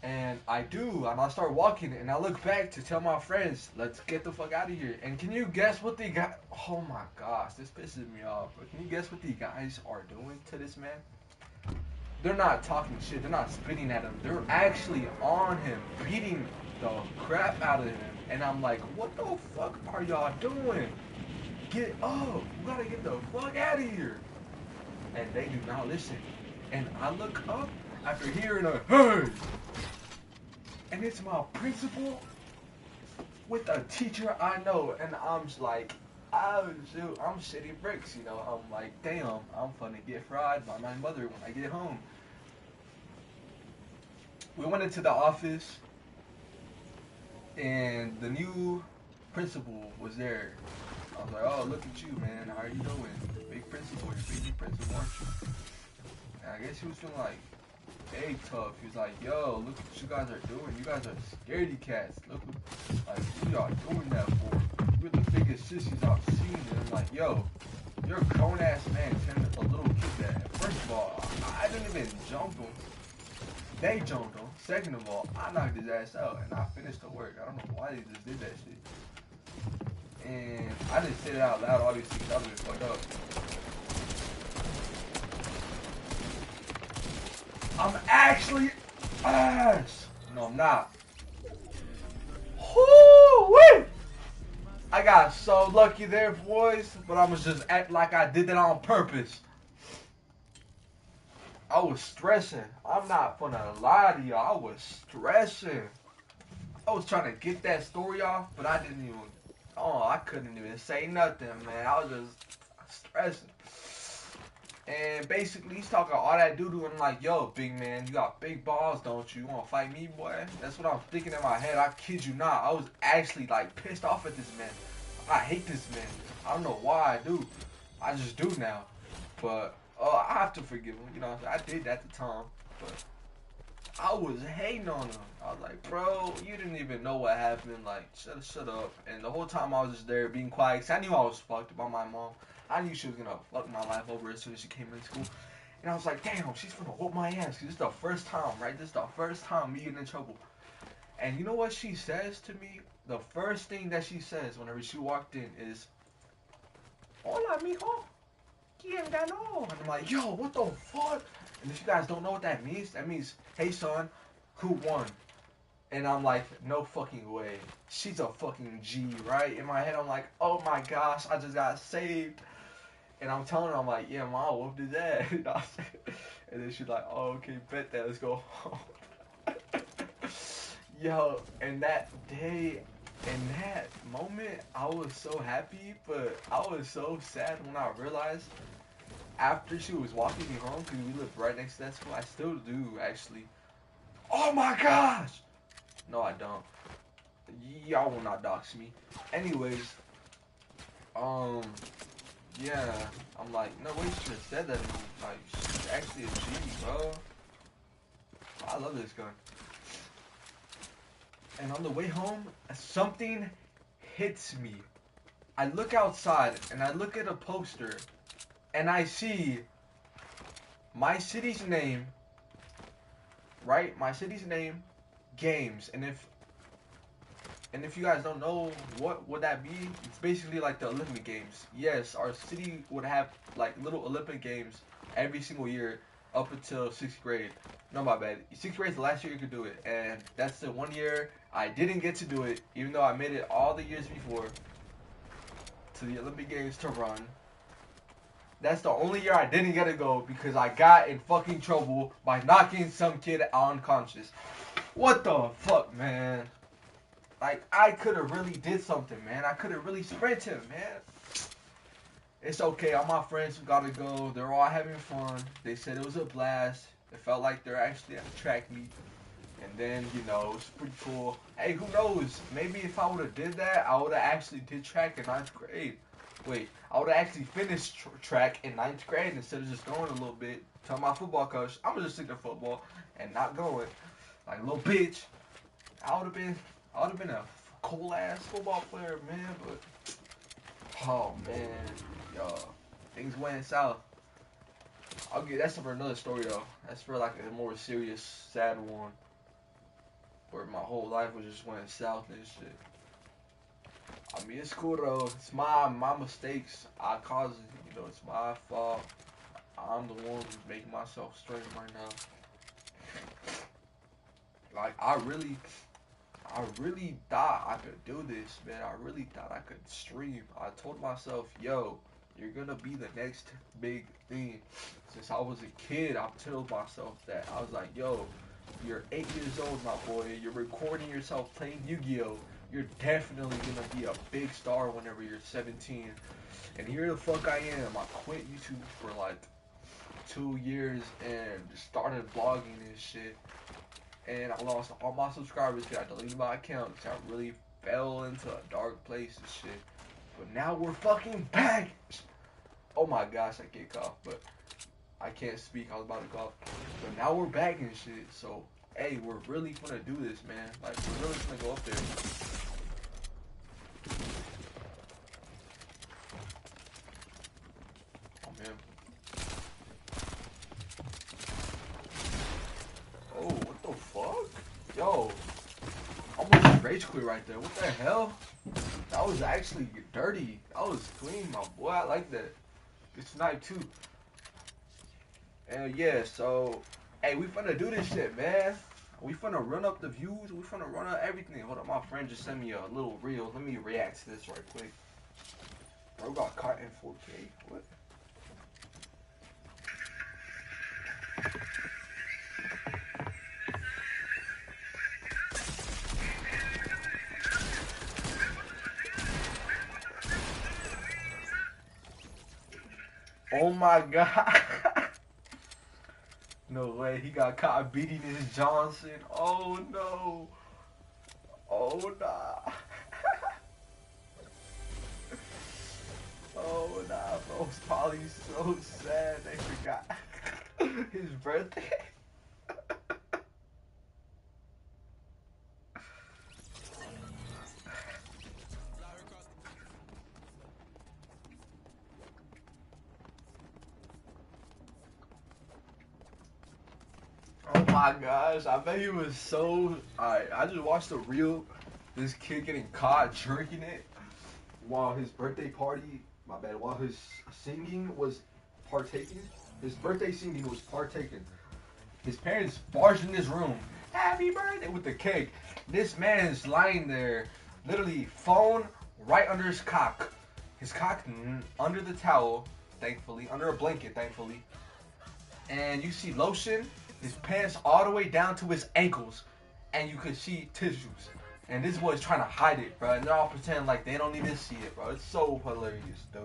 And I do, and I start walking, and I look back to tell my friends, let's get the fuck out of here. And can you guess what they got? Oh my gosh, this pisses me off. But can you guess what the guys are doing to this man? They're not talking shit, they're not spitting at him. They're actually on him, beating the crap out of him. And I'm like, what the fuck are y'all doing? Get up, you gotta get the fuck out of here. And they do not listen. And I look up after hearing a hey, and it's my principal with a teacher I know, and I'm just like, oh shoot, I'm shitty bricks, you know. I'm like, damn, I'm finna get fried by my mother when I get home. We went into the office, and the new principal was there. I was like, oh, look at you, man, how are you doing? Big principal, you're big principal, aren't you? And I guess he was feeling like, hey, tough. He was like, yo, look what you guys are doing. You guys are scaredy cats. Look what, like, who y'all doing that for? You're the biggest sissies I've seen. And I'm like, yo, you're a grown-ass man telling a little kid that. First of all, I didn't even jump him. They jumped him. Second of all, I knocked his ass out, and I finished the work. I don't know why they just did that shit. And I didn't say it out loud, obviously, because I was just fucked up. I'm actually ass. No, I'm not. Whoo-wee! I got so lucky there, boys, but I'ma just act like I did that on purpose. I was stressing. I'm not gonna lie to y'all. I was stressing. I was trying to get that story off, but I didn't even. Oh, I couldn't even say nothing, man. I was just stressing. And basically, he's talking all that doo-doo, and I'm like, yo, big man, you got big balls, don't you? You want to fight me, boy? That's what I'm thinking in my head. I kid you not. I was actually, like, pissed off at this man. I hate this man. I don't know why I do. I just do now. But, Oh, I have to forgive him. You know, I did that at the time, but I was hating on him. I was like, bro, you didn't even know what happened. Like, shut up. And the whole time I was just there being quiet, 'cause I knew I was fucked by my mom. I knew she was gonna fuck my life over as soon as she came into school. And I was like, damn, she's gonna whoop my ass. 'Cause this is the first time, right? This is the first time me getting in trouble. And you know what she says to me? The first thing that she says whenever she walked in is, hola, mijo. ¿Quién ganó? And I'm like, yo, what the fuck? And if you guys don't know what that means, hey son, who won? And I'm like, no fucking way. She's a fucking G, right? In my head, I'm like, oh my gosh, I just got saved. And I'm telling her, I'm like, yeah, ma, what did that? And then she's like, oh, okay, bet that, let's go home. Yo, and that day, in that moment, I was so happy, but I was so sad when I realized after she was walking me home, because we lived right next to that school. I still do, actually. Oh my gosh! No, I don't. Y'all will not dox me. Anyways, yeah, I'm like, no way, she should have said that to me. Like, she's actually a G, bro. I love this gun. And on the way home, something hits me. I look outside, and I look at a poster, and I see my city's name, right? My city's name, games. And if you guys don't know, what would that be? It's basically like the Olympic Games. Yes, our city would have like little Olympic Games every single year up until 6th grade. No, my bad. 6th grade is the last year you could do it. And that's the one year I didn't get to do it, even though I made it all the years before to the Olympic Games to run. That's the only year I didn't get to go because I got in fucking trouble by knocking some kid unconscious. What the fuck, man? Like, I could have really did something, man. I could have really sprinted him, man. It's okay. All my friends who got to go, they're all having fun. They said it was a blast. It felt like they're actually at the track meet. And then, you know, it's pretty cool. Hey, who knows? Maybe if I would have did that, I would have actually did track in 9th grade. Wait, I would have actually finished track in 9th grade instead of just going a little bit. Tell my football coach, I'm going to just stick to football and not going. Like a little bitch. I would have been a cool ass football player, man, but oh man, yo, things went south. That's for another story though. That's for like a more serious, sad one, where my whole life was just went south and shit. I mean, it's cool though. It's my mistakes. I caused it. You know, it's my fault. I'm the one who's making myself strain right now. Like I really thought I could do this, man. I really thought I could stream. I told myself, yo, you're gonna be the next big thing. Since I was a kid, I told myself that. I was like, yo, you're 8 years old, my boy. You're recording yourself playing Yu-Gi-Oh! You're definitely gonna be a big star whenever you're 17. And here the fuck I am. I quit YouTube for like 2 years and started vlogging and shit. And I lost all my subscribers because I deleted my account because I really fell into a dark place and shit. But now we're fucking back. Oh my gosh, I get cough, but I can't speak. I was about to cough. But now we're back and shit. So, hey, we're really gonna do this, man. Like, we're really gonna go up there. Oh, man. Oh, what the fuck? Yo, almost rage quit right there. What the hell? That was actually dirty. That was clean, my boy. I like that. Good snipe too. And yeah, so hey, we finna do this shit, man. We finna run up the views. We finna run up everything. Hold up, my friend just sent me a little reel. Let me react to this right quick. Bro got caught in 4K. What? Oh my god. No way, he got caught beating his Johnson. Oh no. Oh nah. Oh nah, bro. It's probably so sad they forgot his birthday. Oh my gosh, I bet he was so. Alright, I just watched a reel. This kid getting caught drinking it while his birthday party, my bad, while his singing was partaking. His birthday singing was partaken. His parents barged in his room, happy birthday, with the cake. This man is lying there, literally phone right under his cock. His cock under the towel, thankfully, under a blanket, thankfully. And you see lotion, his pants all the way down to his ankles, and you could see tissues. And this boy's trying to hide it, bro. And they're all pretending like they don't even see it, bro. It's so hilarious, dude.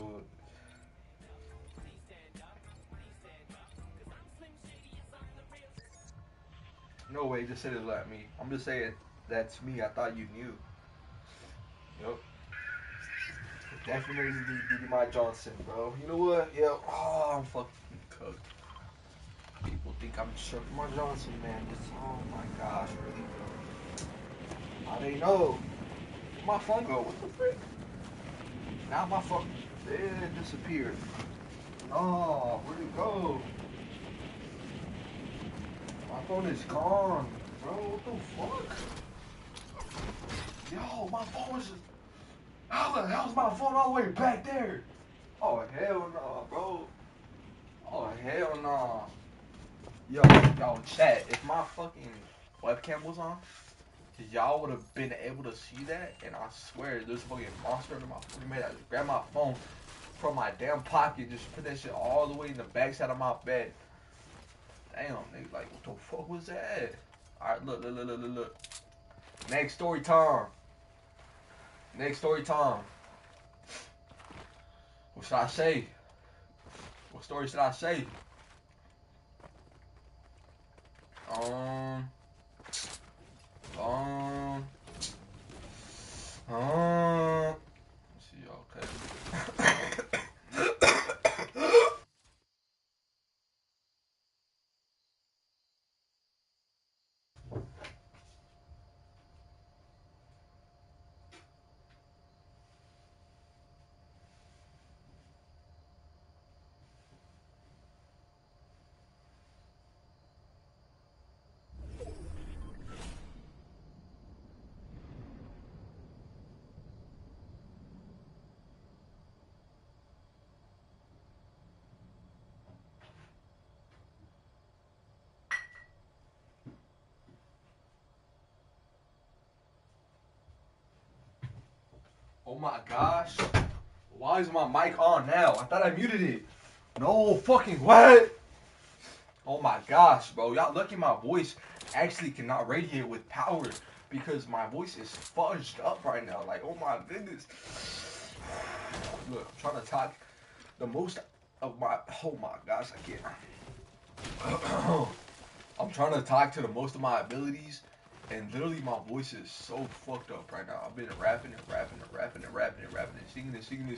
No way, just said it at me. I'm just saying that's me. I thought you knew. Yup. Definitely be my Johnson, bro. You know what? Yeah. Oh, I'm fucking cooked. People think I'm stroking my Johnson, man. Just, oh my gosh, really? How they know? Where'd my phone go? What the frick? Now my phone, it disappeared. Oh, where'd it go? My phone is gone, bro. What the fuck? Yo, my phone is just. How the hell's my phone all the way back there? Oh hell no, bro. Oh hell no. Yo, chat. If my fucking webcam was on, y'all would have been able to see that, and I swear there's a fucking monster under my fucking bed. I just grabbed my phone from my damn pocket, just put that shit all the way in the backside of my bed. Damn, nigga, like, what the fuck was that? Alright, look. Next story time. Next story time. What should I say? What story should I say? Um, let's see, okay. Oh my gosh. Why is my mic on now? I thought I muted it. No fucking what? Oh my gosh, bro. Y'all lucky my voice actually cannot radiate with power because my voice is fudged up right now. Like, oh my goodness. Look, I'm trying to talk the most of my. Oh my gosh, I can't. I'm trying to talk to the most of my abilities, and literally my voice is so fucked up right now. I've been rapping and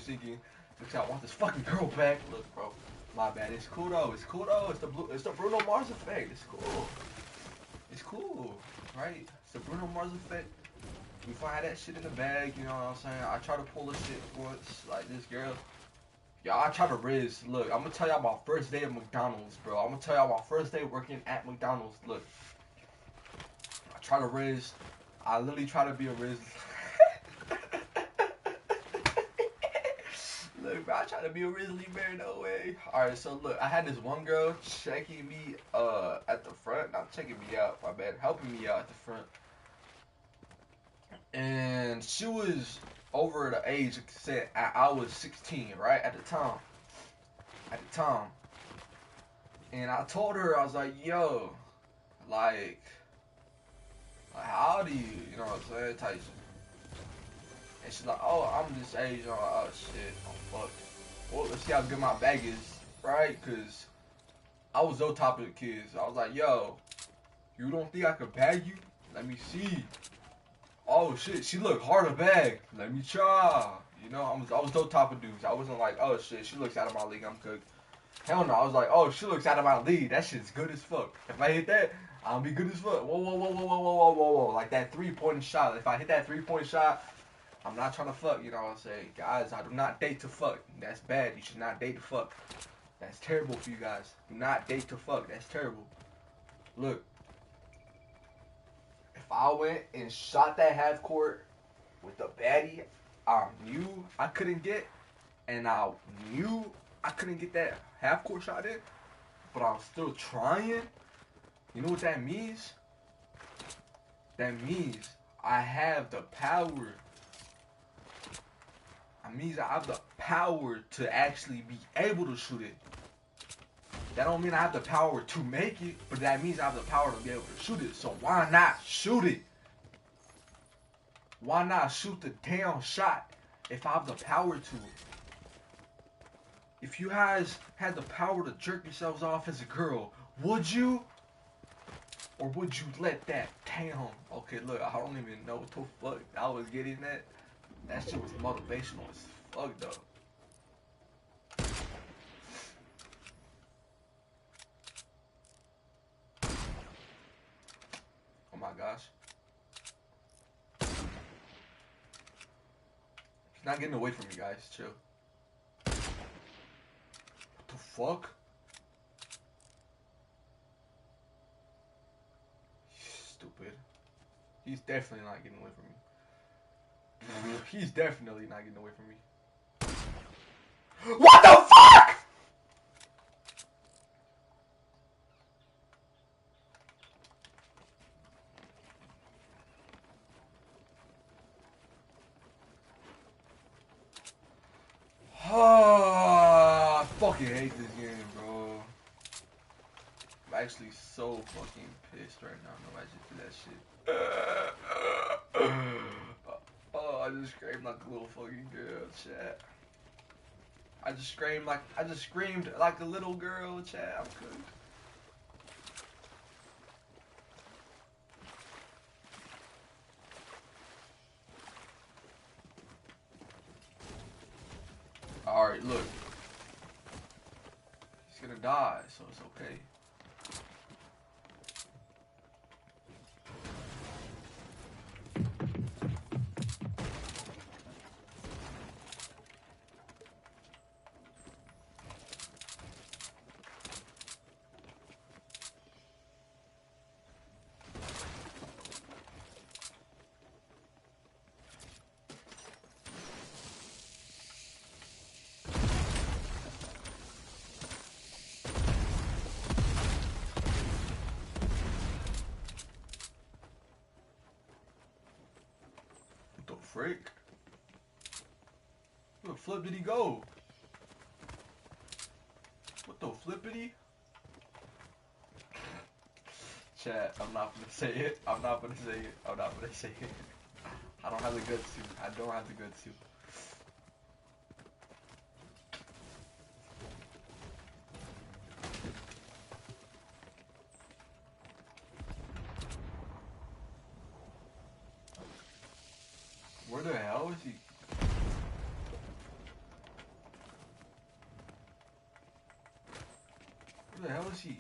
singing. Looks like I want this fucking girl back. Look, bro, my bad. It's cool though. It's the Bruno Mars effect. It's cool, right? It's the Bruno Mars effect. Before I had that shit in the bag, you know what I'm saying? I tried to pull this shit once, like this girl. Y'all, I try to riz. Look, I'm gonna tell y'all my first day at McDonald's, bro. I'm gonna tell y'all my first day working at McDonald's. Look, I try to riz. I literally try to be a riz. Look, bro, I try to be a Rizzly Bear, no way. Alright, so look, I had this one girl checking me at the front. Not checking me out, my bad. Helping me out at the front. And she was over the age, said I was 16, right, at the time. And I told her, I was like, yo, like how old are you? You know what I'm saying? Type shit. And she's like, oh, I'm this age. I'm like, oh shit, oh fuck. Well, let's see how good my bag is, right? Cause I was those type of kids. I was like, yo, you don't think I could bag you? Let me see. Oh shit, she looked hard to bag. Let me try. You know, I was those type of dudes. I wasn't like, oh shit, she looks out of my league, I'm cooked. Hell no, I was like, oh, she looks out of my league. That shit's good as fuck. If I hit that, I'll be good as fuck. Whoa, whoa, whoa, whoa, whoa, whoa, whoa, whoa, whoa. Like that 3-point shot. If I hit that 3-point shot, I'm not trying to fuck. You know what I'm saying? Guys, I do not date to fuck. That's bad. You should not date to fuck. That's terrible for you guys. Do not date to fuck. That's terrible. Look, if I went and shot that half court with the baddie I knew I couldn't get, and I knew I couldn't get that half court shot in, but I'm still trying, you know what that means? That means I have the power. That means I have the power to actually be able to shoot it. That don't mean I have the power to make it, but that means I have the power to be able to shoot it. So why not shoot it? Why not shoot the damn shot if I have the power to it? If you guys had the power to jerk yourselves off as a girl, would you? Or would you let that damn... Okay, look, I don't even know what the fuck I was getting at. That shit was motivational as fuck, though. Oh my gosh. He's not getting away from you guys. Chill. What the fuck? Stupid. He's definitely not getting away from me. He's definitely not getting away from me. What the fuck?! I fucking hate this game, bro. I'm actually so fucking pissed right now. No, I just do that shit. Oh, I just screamed like a little fucking girl, chat. I just screamed like a little girl, chat. I'm cooked. Alright, look. He's gonna die, so it's okay. What the frick? Where the flip did he go? What the flippity? Chat, I'm not gonna say it. I'm not gonna say it. I'm not gonna say it. I don't have the guts to. I don't have the guts to. Where the hell is he? Where the hell is he?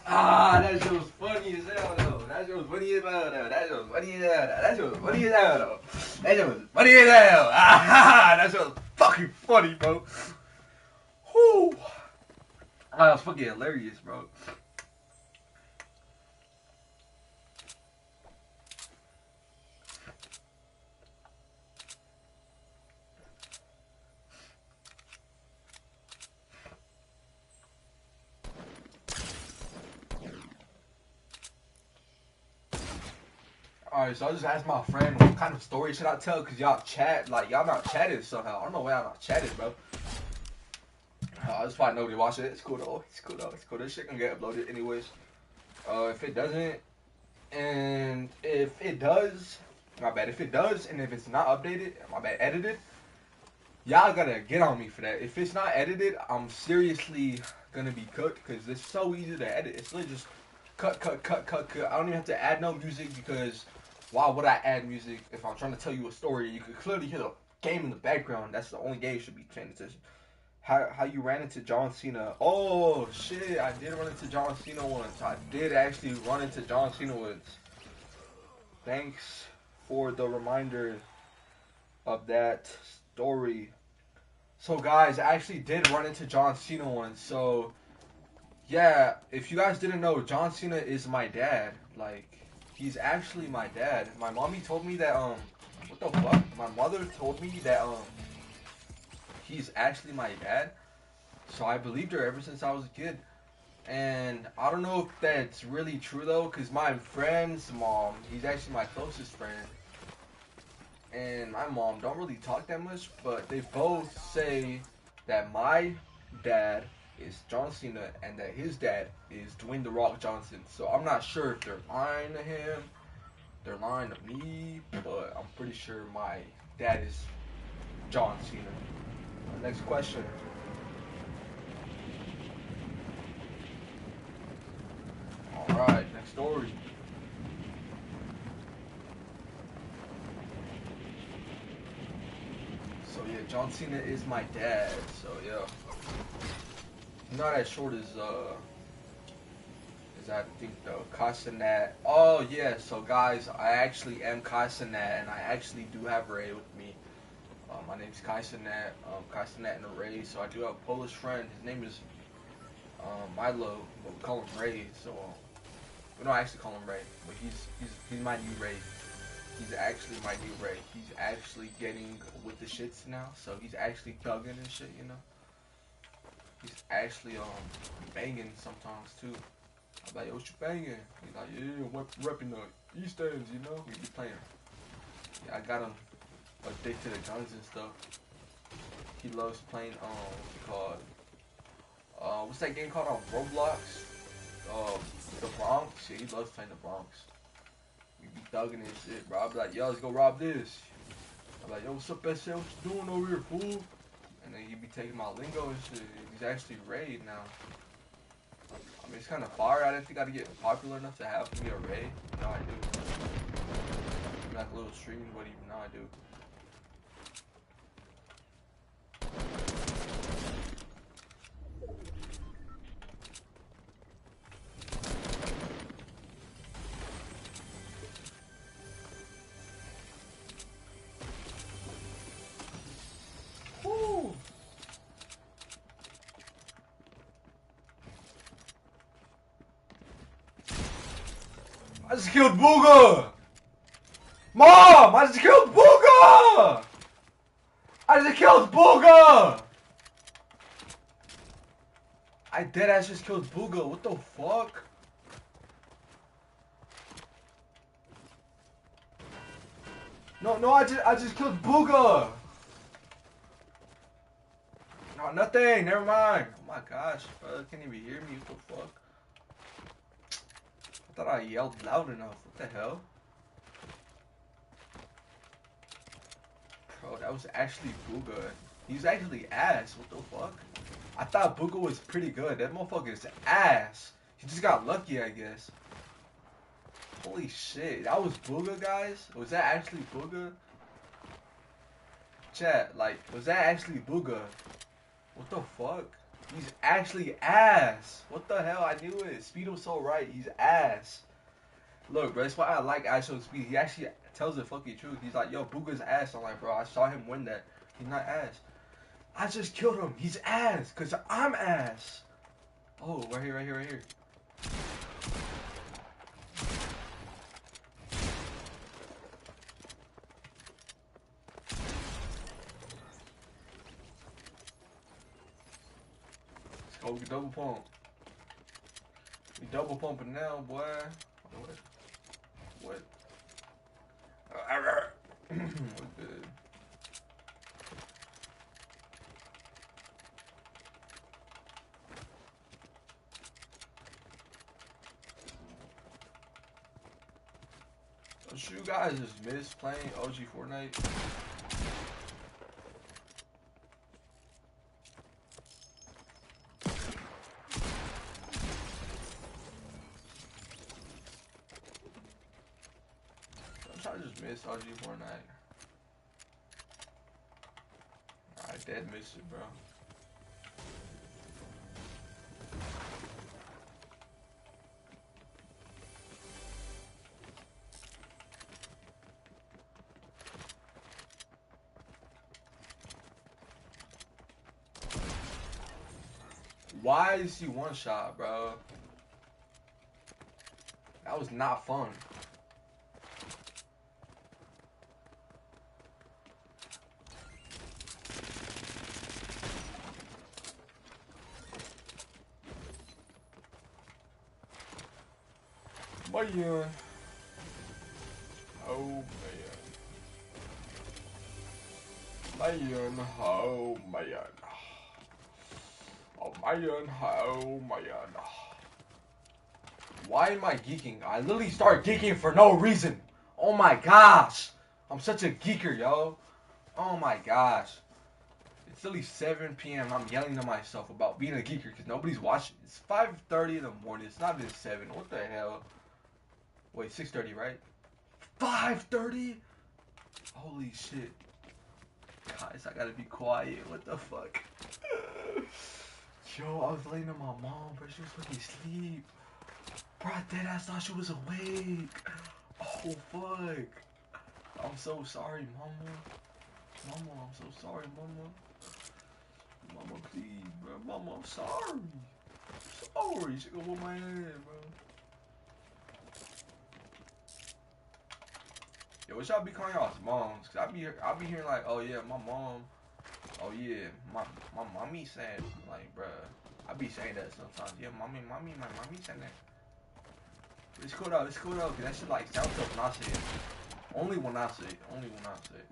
Ah, that shit was funny as hell though. That shit was funny as hell though. That shit was funny as hell though. That shit was funny as hell though. That shit was funny as hell. Ah, that shit was fucking funny, bro. Whoo. Ah, that was fucking hilarious, bro. Alright, so I just asked my friend what kind of story should I tell, cause y'all chat, like y'all not chatted somehow. I don't know why y'all not chatted, bro. That's why nobody watch it. It's cool though. It's cool though. It's cool. This shit can get uploaded anyways. If it doesn't, and if it does, my bad. If it does, and if it's not updated, my bad, edited, y'all gotta get on me for that. If it's not edited, I'm seriously gonna be cooked, because it's so easy to edit. It's literally just cut, cut, cut, cut, cut. I don't even have to add no music, because why would I add music if I'm trying to tell you a story? You can clearly hear the game in the background. That's the only game you should be paying attention. How you ran into John Cena? Oh shit, I did run into John Cena once. I did actually run into John Cena once. Thanks for the reminder of that story. So guys, I actually did run into John Cena once. So yeah, if you guys didn't know, John Cena is my dad. Like, he's actually my dad. My mommy told me that what the fuck? My mother told me that he's actually my dad. So I believed her ever since I was a kid. And I don't know if that's really true though, because my friend's mom, he's actually my closest friend, and my mom don't really talk that much, but they both say that my dad is John Cena and that his dad is Dwayne The Rock Johnson. So I'm not sure if they're lying to him, they're lying to me, but I'm pretty sure my dad is John Cena. Next question. Alright, next story. So yeah, John Cena is my dad. So yeah, he's not as short as I think though. Casanat. Oh yeah. So guys, I actually am Casanat, and I actually do have Ray with me. My name's Casanat. Casanat and Ray. So I do have a Polish friend. His name is Milo, but we call him Ray. So we don't actually call him Ray, but he's my new Ray. He's actually my new Ray. He's actually getting with the shits now, so he's actually thugging and shit, you know. He's actually banging sometimes too. I'm like, yo, what you banging? He's like, yeah, repping the East Ends, you know. We be playing. Yeah, I got him addicted to guns and stuff. He loves playing what's it called? What's that game called on Roblox? The Bronx. Yeah, he loves playing the Bronx. We be thugging and shit, bro. I be like, yo, let's go rob this. I'm like, yo, what's up, SL? What you doing over here, fool? And then he be taking my lingo and shit. He's actually raid now. I mean, it's kind of fire. I didn't think I'd get popular enough to have me a raid. Now I do. I'm like a little streaming, but even now I do. Woo! I just killed Booga! Mom! I just killed Booga! I just killed Booga! I deadass just killed Booga. What the fuck? No, I just killed Booga! No, nothing. Never mind. Oh my gosh, bro. Can't even hear me. What the fuck? I thought I yelled loud enough. What the hell? Bro, that was actually Booga. He's actually ass. What the fuck? I thought Booga was pretty good. That motherfucker is ass. He just got lucky, I guess. Holy shit. That was Booga, guys? Was that actually Booga? Chat, like, was that actually Booga? What the fuck? He's actually ass. What the hell? I knew it. Speed was so right. He's ass. Look, bro, that's why I like actual Speed. He actually tells the fucking truth. He's like, yo, Booga's ass. I'm like, bro, I saw him win that. He's not ass. I just killed him. He's ass. Because I'm ass. Oh, right here, right here, right here. Let's go. We can double pump. We double pumping now, boy. What? What? We're good. Don't you guys just miss playing OG Fortnite? Don't y'all just miss OG Fortnite? I dead miss it, bro. Why is he one shot, bro? That was not fun. Man. Oh man. Man, oh man. Oh man, oh man. Why am I geeking? I literally start geeking for no reason. Oh my gosh. I'm such a geeker, yo. Oh my gosh. It's literally 7 p.m. I'm yelling to myself about being a geeker because nobody's watching. It's 5:30 in the morning. It's not even 7. What the hell? Wait, 6:30, right? 5:30? Holy shit. Guys, I gotta be quiet. What the fuck? Yo, I was laying to my mom, but she was fucking asleep. Bro, I deadass thought she was awake. Oh, fuck. I'm so sorry, mama. Mama, I'm so sorry, mama. Mama, please, bro. Mama, I'm sorry. I'm sorry. She gonna whoop my head, bro. Yo, what y'all be calling y'all's moms? Cause I be hearing like, oh yeah, my mom. Oh yeah, my mommy said, like, bruh. I be saying that sometimes. Yeah, my mommy said that. It's cool though, cause that shit like sounds tough when I say it. Only when I say it. Only when I say it.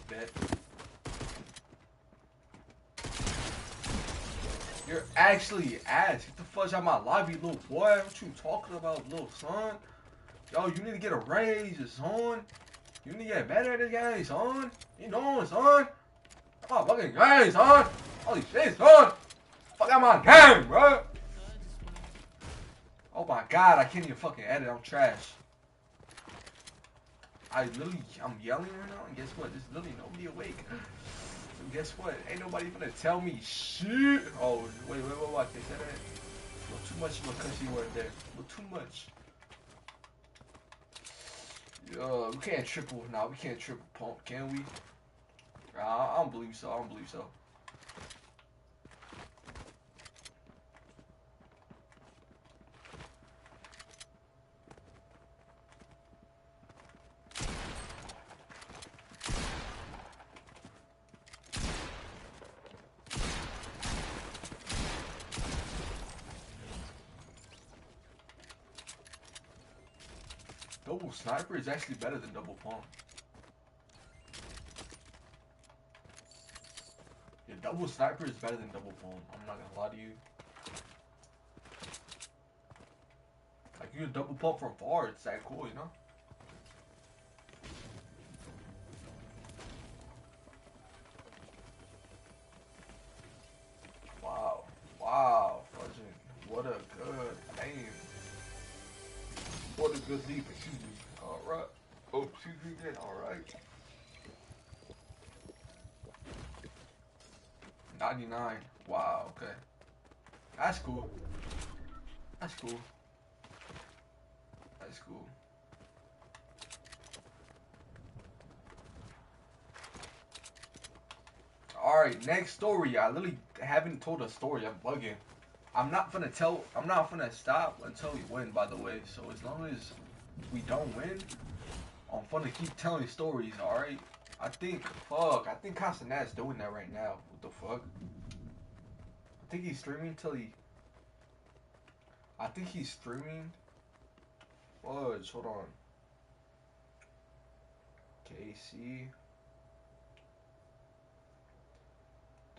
Bet. You're actually ass. Get the fudge out of my lobby, little boy. What you talking about, little son? Yo, you need to get a raise, son. You need to get better at this game, son. You know, son. Oh, fucking game, son. Holy shit, son. Fuck out my game, bro. Oh my god, I can't even fucking edit. I'm trash. I'm yelling right now, and guess what? There's literally nobody awake. So guess what? Ain't nobody gonna tell me shit. Oh, wait, what? They said that? A little too much of a cussy word there. A little too much. Yo, we can't triple. Nah, we can't triple pump, can we? I don't believe so. I don't believe so. Double sniper is actually better than double pump. Yeah, double sniper is better than double pump. I'm not gonna lie to you. Like, you can double pump from far. It's that cool, you know? Wow. Wow, Fudging. What a good aim. What a good leap, excuse me. Alright. Oh, excuse me again. Alright. 99. Wow, okay. That's cool. That's cool. That's cool. Alright, next story. I literally haven't told a story. I'm bugging. I'm not gonna stop until we win, by the way. So as long as we don't win, I'm gonna keep telling stories, alright? I think Castanet's doing that right now. What the fuck? I think he's streaming till he... I think he's streaming fudge. Hold on. KC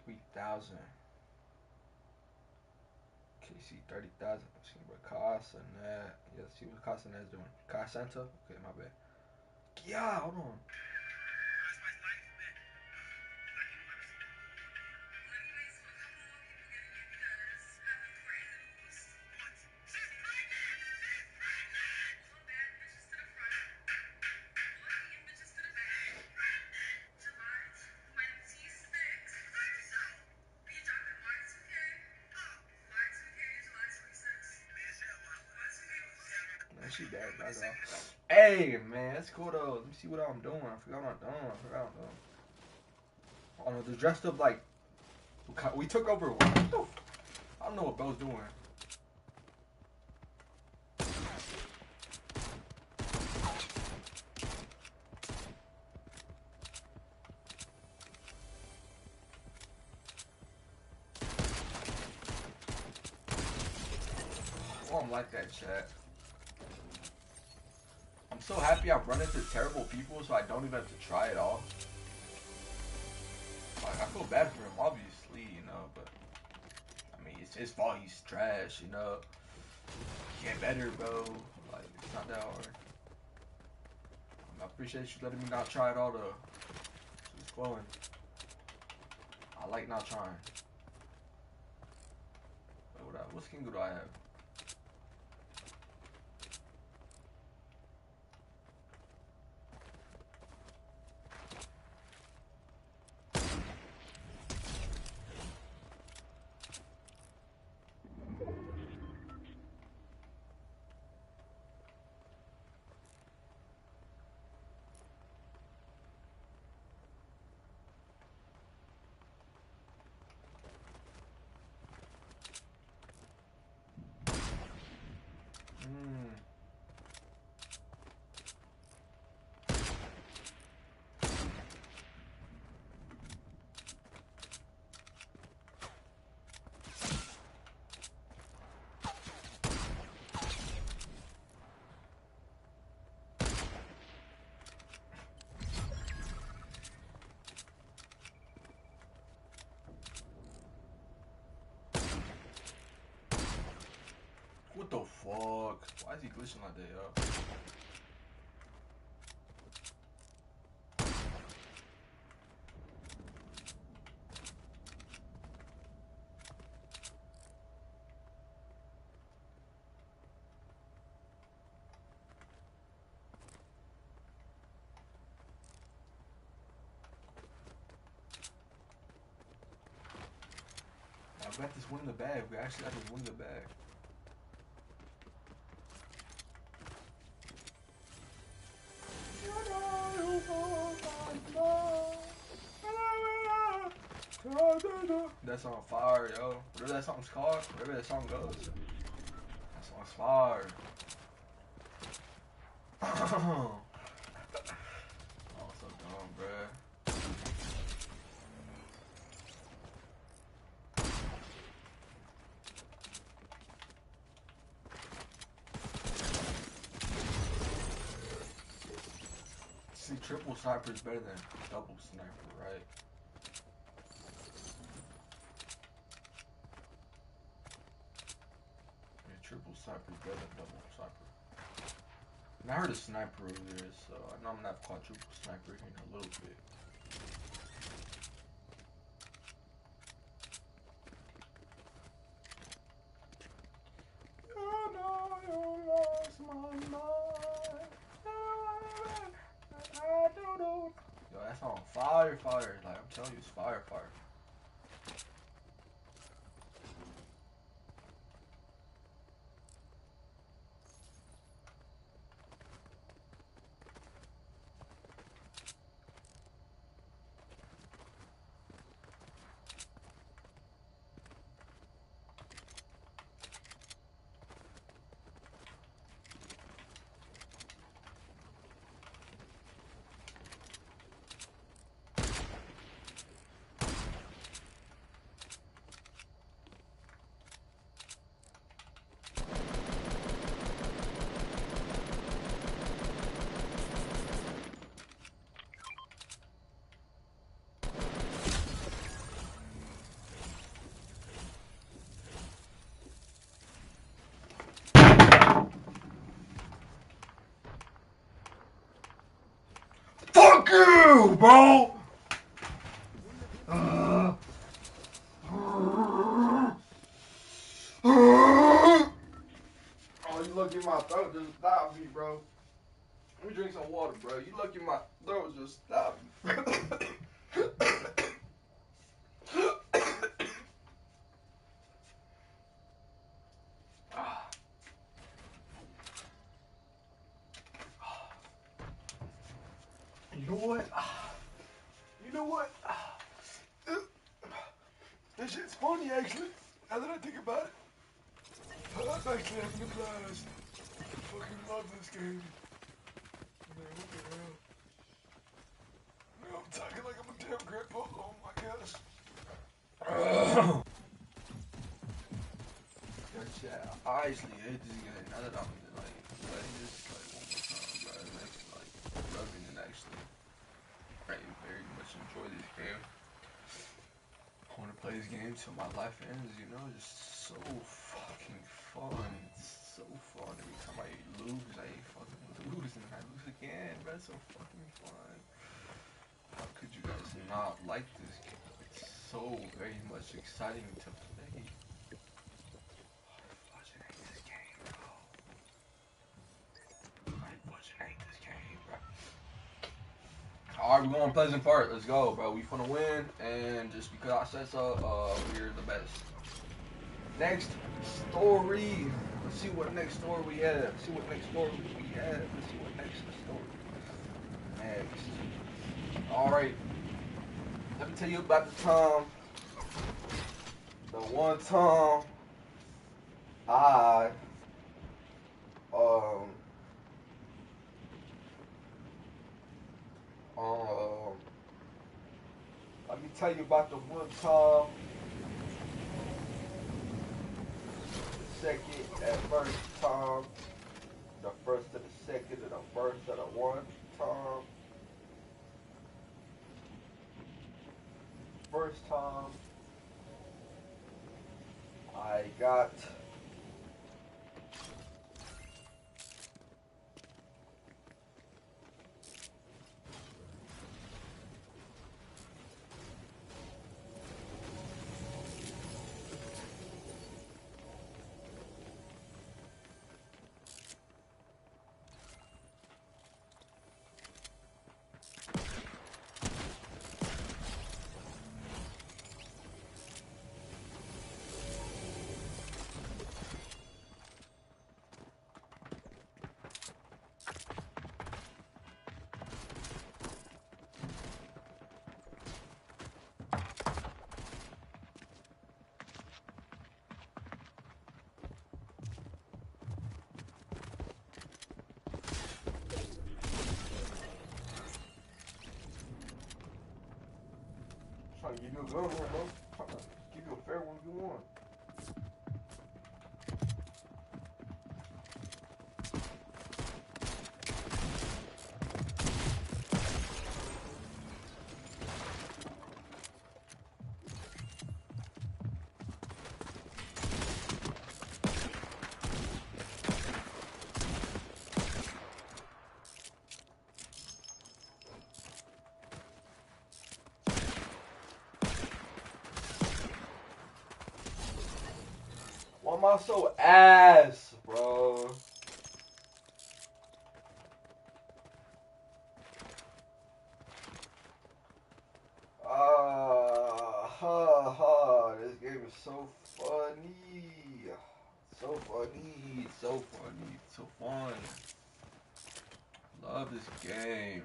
3,000. KC 30,000. Let's see what Casa Net. Yeah, let's see what Casa Net's doing. Casa Santa? Okay, my bad. Yeah, hold on. Man, she bad, back off. Hey, man, that's cool though. Let me see what I'm doing. I forgot what I'm doing. Oh no, they're dressed up like we took over. I don't know what Bell's doing. Oh, I'm like that, chat. I'm so happy I've run into terrible people, so I don't even have to try it all. Like, I feel bad for him, obviously, you know, but I mean, it's his fault. He's trash, you know. Get better, bro. Like, it's not that hard. I appreciate you letting me not try it all, though. It's flowing. I like not trying. What skin do I have? What the fuck? Why is he glitching like that, yo? I got this one in the bag. We actually got this one in the bag. That song fire, yo. Whatever that song's called, wherever that song goes, that song's fire. Oh, so dumb, bruh. See, triple sniper is better than double sniper, right? Yeah, triple sniper is better than double sniper. And I heard a sniper earlier, so I know I'm gonna have quadruple sniper here in a little bit. You know you lost my mind. Yo, that song fire. Like, I'm telling you, it's fire. do, bro? Oh, you lucky my throat just stopped me, bro. Let me drink some water, bro. You lucky my throat just stopped me. You know what? You know what? This shit's funny, actually. Now that I think about it. I'm actually having a blast. I fucking love this game. Man, what the hell? Man, I'm talking like I'm a damn grandpa. Oh my gosh. Yeah, I actually hate this game. Now that I'm like playing this like one more time, bro. I'm actually like loving it actually. I very much enjoy this game. I want to play this game till my life ends, you know, just so fucking fun. It's so fun. Every time I lose, I fucking lose and I lose again, but it's so fucking fun. How could you guys not like this game? It's so very much exciting to play. I fucking hate this game, bro. I fucking hate this game, bro. Alright, we're going Pleasant Park. Let's go, bro. We finna win, and just because I said so, we're the best. Next story. Let's see what next story we have. Let's see what next story we have. Let's see what next story. Next. Alright. Let me tell you about the time. The one time I um let me tell you about the one time, the second at first time, the first to the second and the first to the one time. First time I got trying to give you a good one, bro. Trying to give you a fair one if you want. Why am I so ass, bro? This game is so funny. So funny. So funny. So fun. Love this game.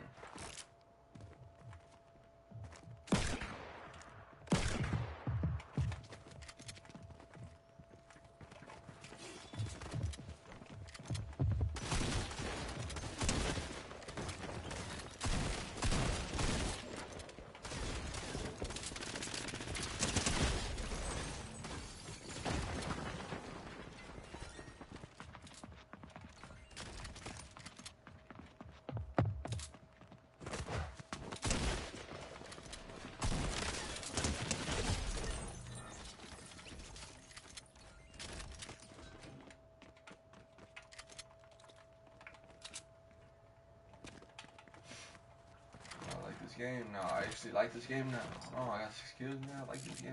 game now. I actually like this game now. Oh, I got 6 kills now. I like this game.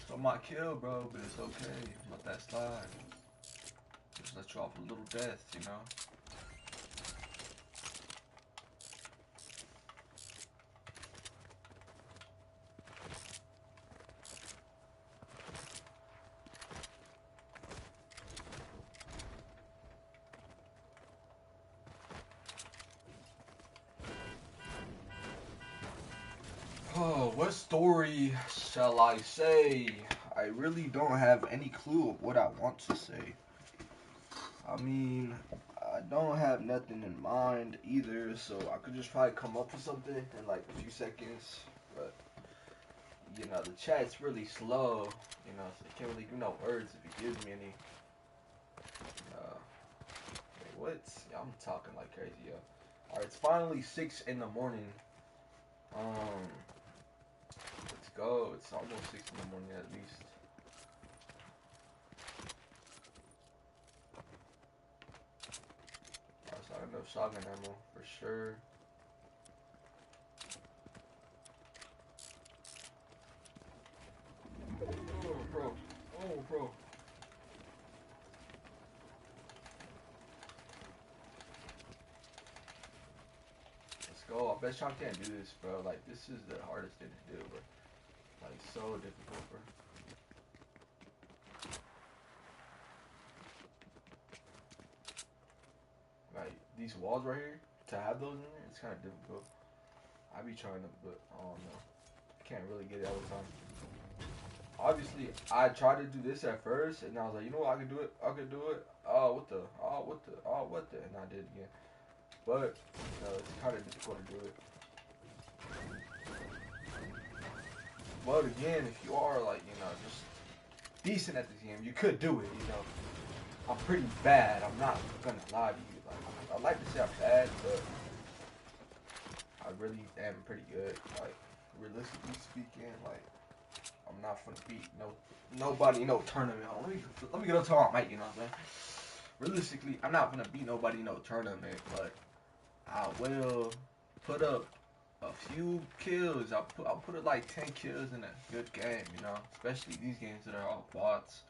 Still my kill, bro, but it's okay. Let that slide. Just let you off a little death, you know? Oh, what story shall I say? I really don't have any clue of what I want to say. I mean, I don't have nothing in mind either, so I could just probably come up with something in like a few seconds. But, you know, the chat's really slow, you know, so I can't really give no words if it gives me any. Wait, what? Yeah, I'm talking like crazy, yo. Alright, it's finally 6 in the morning. Let's go. It's almost 6 in the morning at least. That's not enough shotgun ammo for sure. Oh, bro. Oh, bro. Let's go. I bet y'all can't do this, bro. Like, this is the hardest thing to do, bro. Like, so difficult, bro. Like, these walls right here, to have those in there, it's kind of difficult. I be trying to, but I don't know. I can't really get it all the time. Obviously, I tried to do this at first, and I was like, you know what, I could do it. I could do it. Oh, what the? Oh, what the? Oh, what the? And I did it again. But, you know, it's kind of difficult to do it. But again, if you are, like, you know, just decent at this game, you could do it, you know. I'm pretty bad. I'm not gonna lie to you. Like, I'd like to say I'm bad, but I really am pretty good. Like, realistically speaking, like, I'm not gonna beat nobody, no tournament. Let me get up to my mic, you know what I'm saying? Realistically, I'm not gonna beat nobody, no tournament, but I will put up a few kills. I'll put it like 10 kills in a good game, you know, especially these games that are all bots.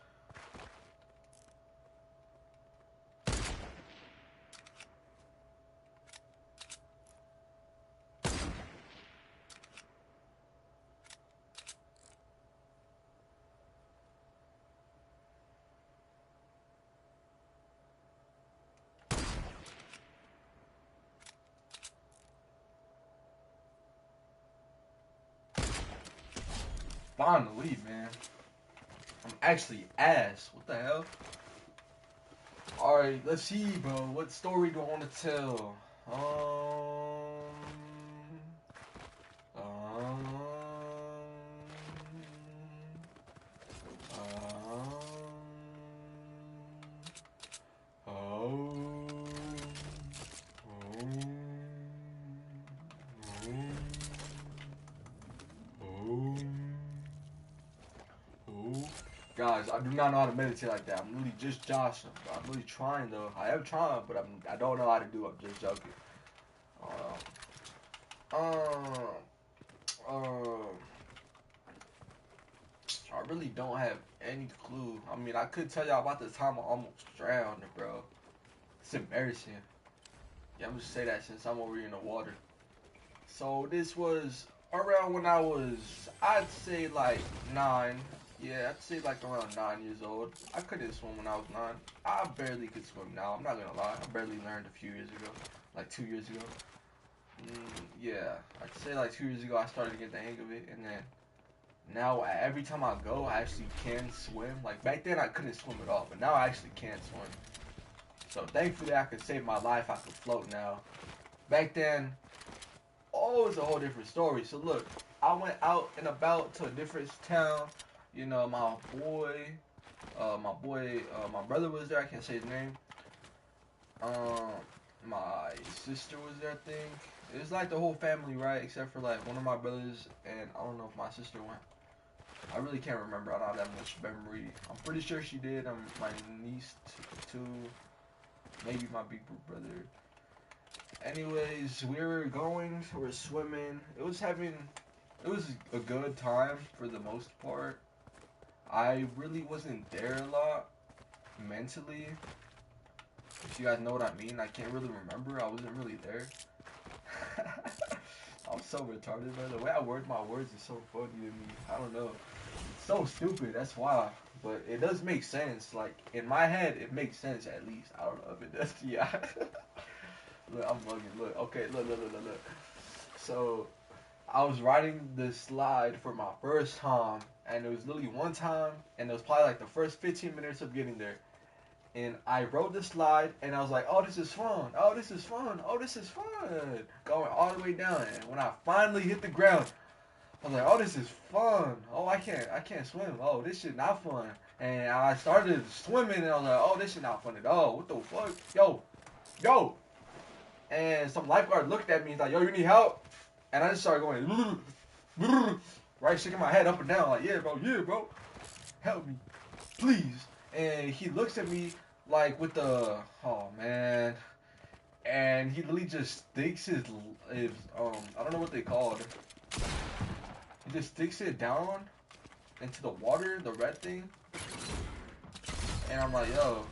Finally, man. I'm actually ass. What the hell? Alright, let's see, bro. What story do I want to tell? Um, um, um, Guys, I do not know how to meditate like that. I'm really just joshing. I'm really trying though. I am trying, but I don't know how to do it. I'm just joking. Um, um, I really don't have any clue. I mean, I could tell y'all about the time I almost drowned, bro. It's embarrassing. Yeah, I'm just say that since I'm over here in the water. So this was around when I was, I'd say like 9. Yeah, I'd say like around 9 years old. I couldn't swim when I was 9. I barely could swim now. I'm not gonna lie. I barely learned a few years ago, like 2 years ago. Yeah, I'd say like 2 years ago I started to get the hang of it, and then now every time I go, I actually can swim. Like back then I couldn't swim at all, but now I actually can swim. So thankfully I could save my life. I could float now. Back then, oh, it's a whole different story. So look, I went out and about to a different town. You know, my brother was there. I can't say his name. My sister was there, I think. It was like the whole family, right? Except for like one of my brothers, and I don't know if my sister went. I really can't remember. I don't have that much memory. I'm pretty sure she did. My niece too. Maybe my big brother. Anyways, we were going. We were swimming. It was a good time for the most part. I really wasn't there a lot mentally. If you guys know what I mean, I can't really remember. I wasn't really there. I'm so retarded, bro. The way I word my words is so funny to me. I don't know. It's so stupid. That's why. But it does make sense. Like in my head, it makes sense at least. I don't know if it does. Yeah. Look, I'm bugging. Look. Okay. Look. So I was riding the slide for my first time, and it was literally one time, and it was probably like the first 15 minutes of getting there. And I rode the slide, and I was like, "Oh, this is fun! Oh, this is fun! Oh, this is fun!" Going all the way down, and when I finally hit the ground, I was like, "Oh, this is fun! Oh, I can't swim! Oh, this shit not fun!" And I started swimming, and I was like, "Oh, this shit not fun at all! What the fuck? Yo!" And some lifeguard looked at me, he's like, "Yo, you need help?" And I just started going, right, shaking my head up and down, like, yeah, bro, help me, please." And he looks at me like with the, oh man, and he literally just sticks his I don't know what they call it. He just sticks it down into the water, the red thing, and I'm like, yo.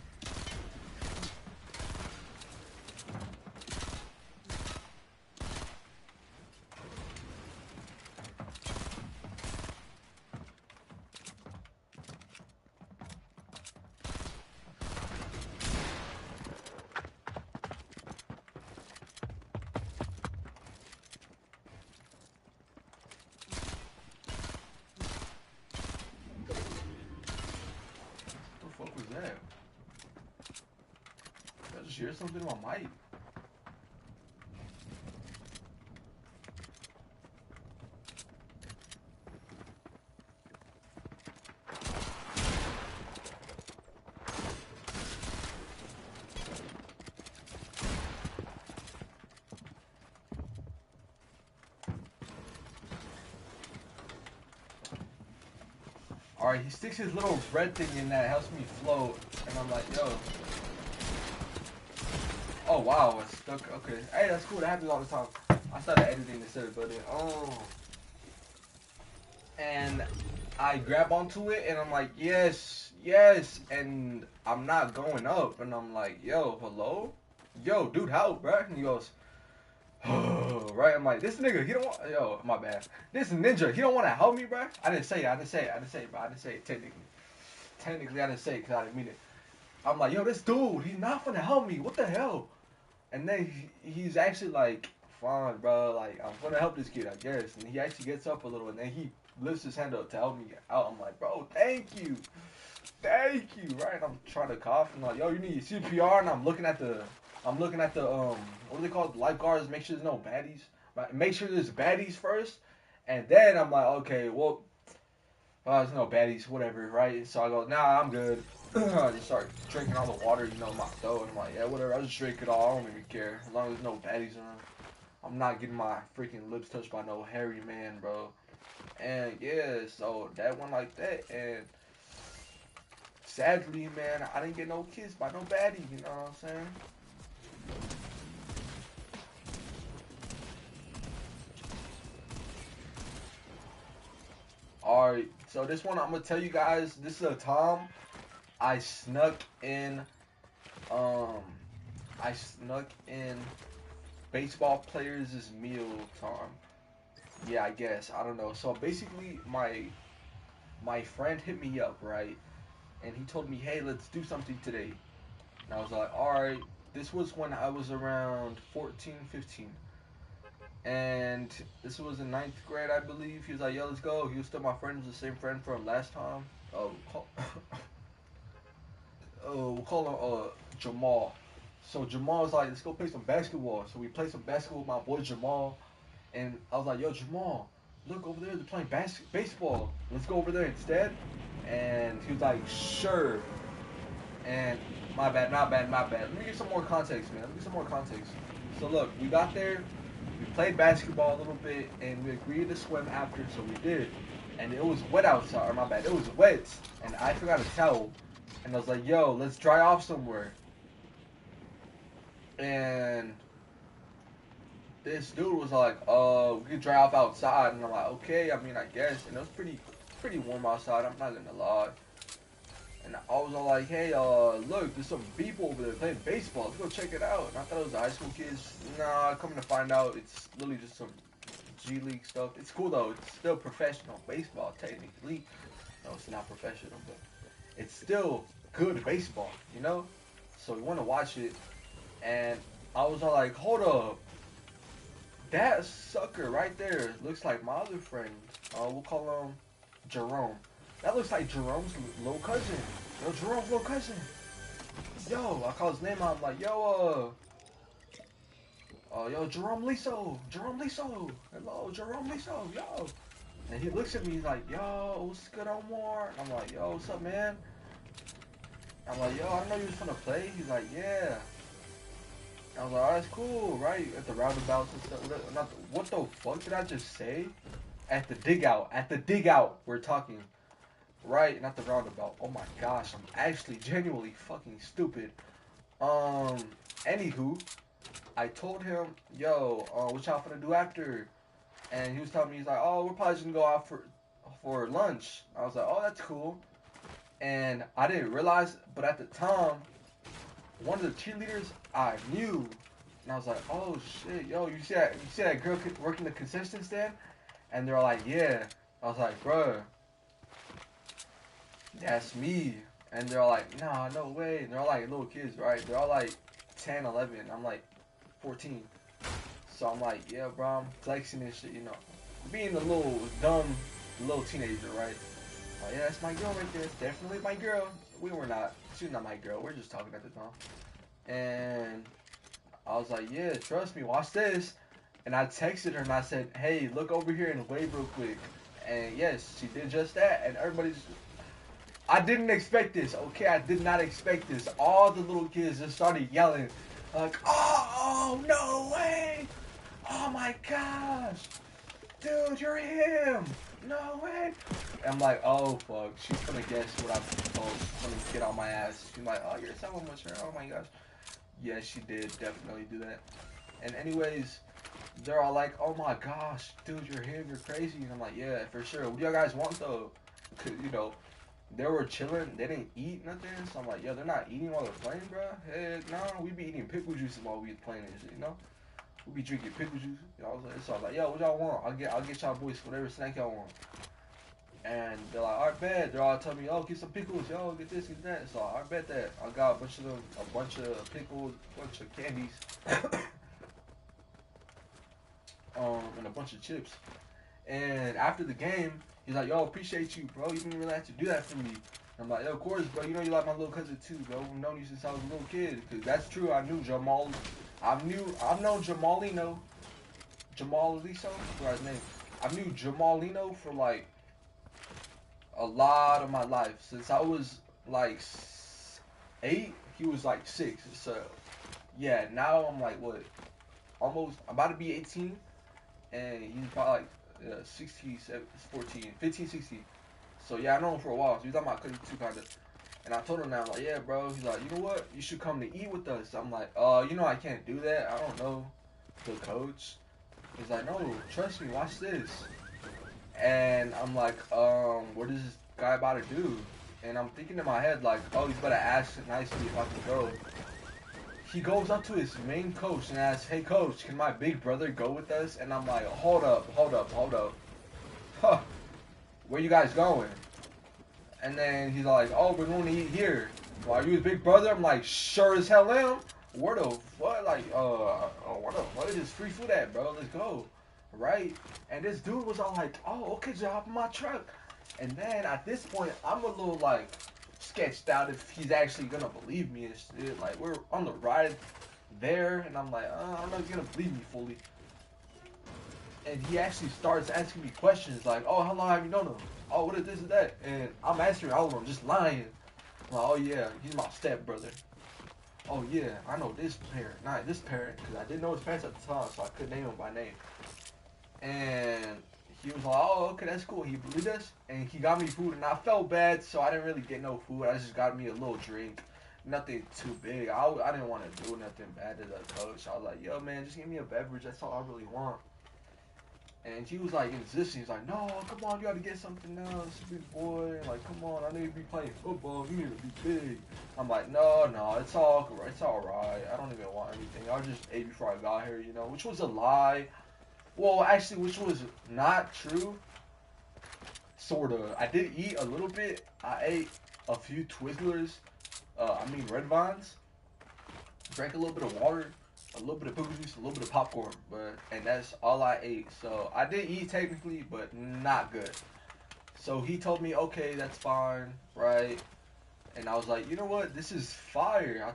What the fuck was that? Did I just hear something in my mic? Alright, he sticks his little red thing in that, helps me float, and I'm like, yo. Oh wow, it's stuck. Okay, hey, that's cool. That happens all the time. I started editing instead of building. Oh, and I grab onto it, and I'm like, yes, and I'm not going up, and I'm like, yo, hello, yo, dude, help, bro. And he goes, oh, right. I'm like, this nigga, he don't want. Yo, my bad. This ninja, he don't want to help me, bro. I didn't say it, bro. I didn't say it technically, I didn't say it because I didn't mean it. I'm like, yo, this dude, he's not gonna help me. What the hell? And then he's actually like, fine, bro. Like, I'm gonna help this kid, I guess. And he actually gets up a little, and then he lifts his hand up to help me out. I'm like, bro, thank you, right? And I'm trying to cough. I'm like, yo, you need CPR, and I'm looking at the what do they call it? Lifeguards. Make sure there's no baddies. Right? Make sure there's baddies first, and then I'm like, okay, well, there's no baddies, whatever, right? So I go, nah, I'm good. I just start drinking all the water, my throat, and I'm like, yeah, whatever, I just drink it all, I don't even care, as long as there's no baddies around. I'm not getting my freaking lips touched by no hairy man, bro. And yeah, so that went like that, and sadly, man, I didn't get no kiss by no baddie, you know what I'm saying? Alright, so this one, I'm gonna tell you guys, this is a time I snuck in, um, I snuck in baseball players' meal time. Yeah, I guess. I don't know. So basically, my friend hit me up, right? And he told me, hey, let's do something today. And I was like, all right. This was when I was around 14, 15. And this was in ninth grade, I believe. He was like, yo, let's go. He was still my friend. He was the same friend from last time. We'll call him Jamal. So Jamal was like, let's go play some basketball. So we played some basketball with my boy Jamal. And I was like, yo, Jamal, look over there. They're playing baseball. Let's go over there instead. And he was like, sure. And My bad, not bad, not bad. Let me give some more context, man. Let me give some more context. So look, we got there, we played basketball a little bit, and we agreed to swim after, so we did. And it was wet outside, or my bad, it was wet, and I forgot a towel. And I was like, yo, let's dry off somewhere. And this dude was like, we could dry off outside. And I'm like, okay, I mean, I guess. And it was pretty warm outside, I'm not gonna lie. And I was all like, hey, look, there's some people over there playing baseball. Let's go check it out. And I thought it was the high school kids. Nah, coming to find out, it's literally just some G League stuff. It's cool, though. It's still professional baseball, technically. No, it's not professional, but it's still good baseball, you know? So we want to watch it. And I was all like, hold up. That sucker right there looks like my other friend. We'll call him Jerome. That looks like Jerome's little cousin. Yo, Jerome's little cousin. Yo, I call his name out. I'm like, yo, Jerome Liso. Jerome Liso. Hello, Jerome Liso. Yo. And he looks at me, he's like, yo, what's good, Omar? I'm like, yo, what's up, man? I'm like, yo, I didn't know you was gonna play. He's like, yeah. I was like, oh, that's cool, right? At the roundabouts and stuff. What the fuck did I just say? At the dig out, we're talking. Right, not the roundabout. Oh my gosh, I'm actually genuinely fucking stupid. Anywho, I told him, yo, what y'all finna do after? And he was telling me, he's like, oh, we're probably just gonna go out for lunch. I was like, oh, that's cool. And I didn't realize, but at the time, one of the cheerleaders I knew, and I was like, oh shit, yo, you see that girl working the concession stand? And they're like, yeah. I was like, bruh, that's me. And they're all like, nah, no way. And they're all like little kids, right? They're all like 10, 11. I'm like 14. So I'm like, yeah, bro, I'm flexing and shit, you know. Being a little dumb little teenager, right? Oh, yeah, that's my girl right there. It's definitely my girl. We were not. She's not my girl. We're just talking at the time. And I was like, yeah, trust me, watch this. And I texted her and I said, hey, look over here and wave real quick. And yes, she did just that. And everybody's... I didn't expect this, okay? I did not expect this. All the little kids just started yelling. Like, oh, no way. Oh, my gosh. Dude, you're him. No way. I'm like, oh, fuck. She's going to guess what I'm supposed. She's going to get on my ass. She's like, oh, you're someone with her. Oh, my gosh. Yeah, she did definitely do that. And anyways, they're all like, oh, my gosh. Dude, you're him. You're crazy. And I'm like, yeah, for sure. What do y'all guys want, though? Because, you know, they were chilling. They didn't eat nothing. So I'm like, yo, they're not eating while they're playing, bro. Heck, no. We be eating pickle juice while we playing and shit, you know? We be drinking pickle juice. You know, so I was like, yo, what y'all want? I'll get y'all boys whatever snack y'all want. And they're like, alright, bet. They're all telling me, oh, get some pickles, yo, get this, get that. So I bet that. I got a bunch of pickles, a bunch of candies, and a bunch of chips. And after the game, he's like, yo, appreciate you, bro. You didn't really have to do that for me. I'm like, yo, of course, bro. You know you like my little cousin too, bro. I've known you since I was a little kid. Cause that's true. I knew Jamal. I've known Jamalino. Jamalino, forgot his name. I knew Jamalino for like a lot of my life. Since I was like 8, he was like 6. So yeah, now I'm like what? Almost about to be 18, and he's probably like 16, 14, 15, 16. So yeah, I know him for a while. So he's on my cousin too, kinda. And I told him now, I'm like, yeah, bro. He's like, you know what? You should come to eat with us. I'm like, you know I can't do that. I don't know the coach. He's like, no, trust me, watch this. And I'm like, what is this guy about to do? And I'm thinking in my head, like, oh, he's about to ask nicely if I can go. He goes up to his main coach and asks, hey, coach, can my big brother go with us? And I'm like, hold up. Huh, where you guys going? And then he's like, oh, we're going to eat here. Well, are you his big brother? I'm like, sure as hell am. Where the fuck? Like, where the fuck is this free food at, bro? Let's go. Right? And this dude was all like, oh, okay, just hop in my truck. And then at this point, I'm a little like sketched out if he's actually going to believe me and shit. Like, we're on the ride there. And I'm like, I don't know if he's going to believe me fully. And he actually starts asking me questions like, oh, how long have you known him? Oh, what is this and that? And I'm answering all of them, just lying. I'm like, oh yeah, he's my step brother. oh yeah, I know this parent, not this parent, because I didn't know his parents at the time, so I couldn't name him by name. And he was like, oh, okay, that's cool. He believed us, and he got me food, and I felt bad, so I didn't really get no food. I just got me a little drink, nothing too big. I didn't want to do nothing bad to the coach. I was like, yo, man, just give me a beverage. That's all I really want. And he was like insisting. He's like, no, come on, you got to get something else, big boy. Like, come on, I need to be playing football. You need to be big. I'm like, no, it's all right. I don't even want anything. I just ate before I got here, which was a lie. Well, actually, which was not true. Sorta. I did eat a little bit. I ate a few Twizzlers. Red Vines. Drank a little bit of water, a little bit of pickle juice, a little bit of popcorn, and that's all I ate. So I did eat technically, but not good. So he told me, okay, that's fine, right? And I was like, you know what? This is fire. I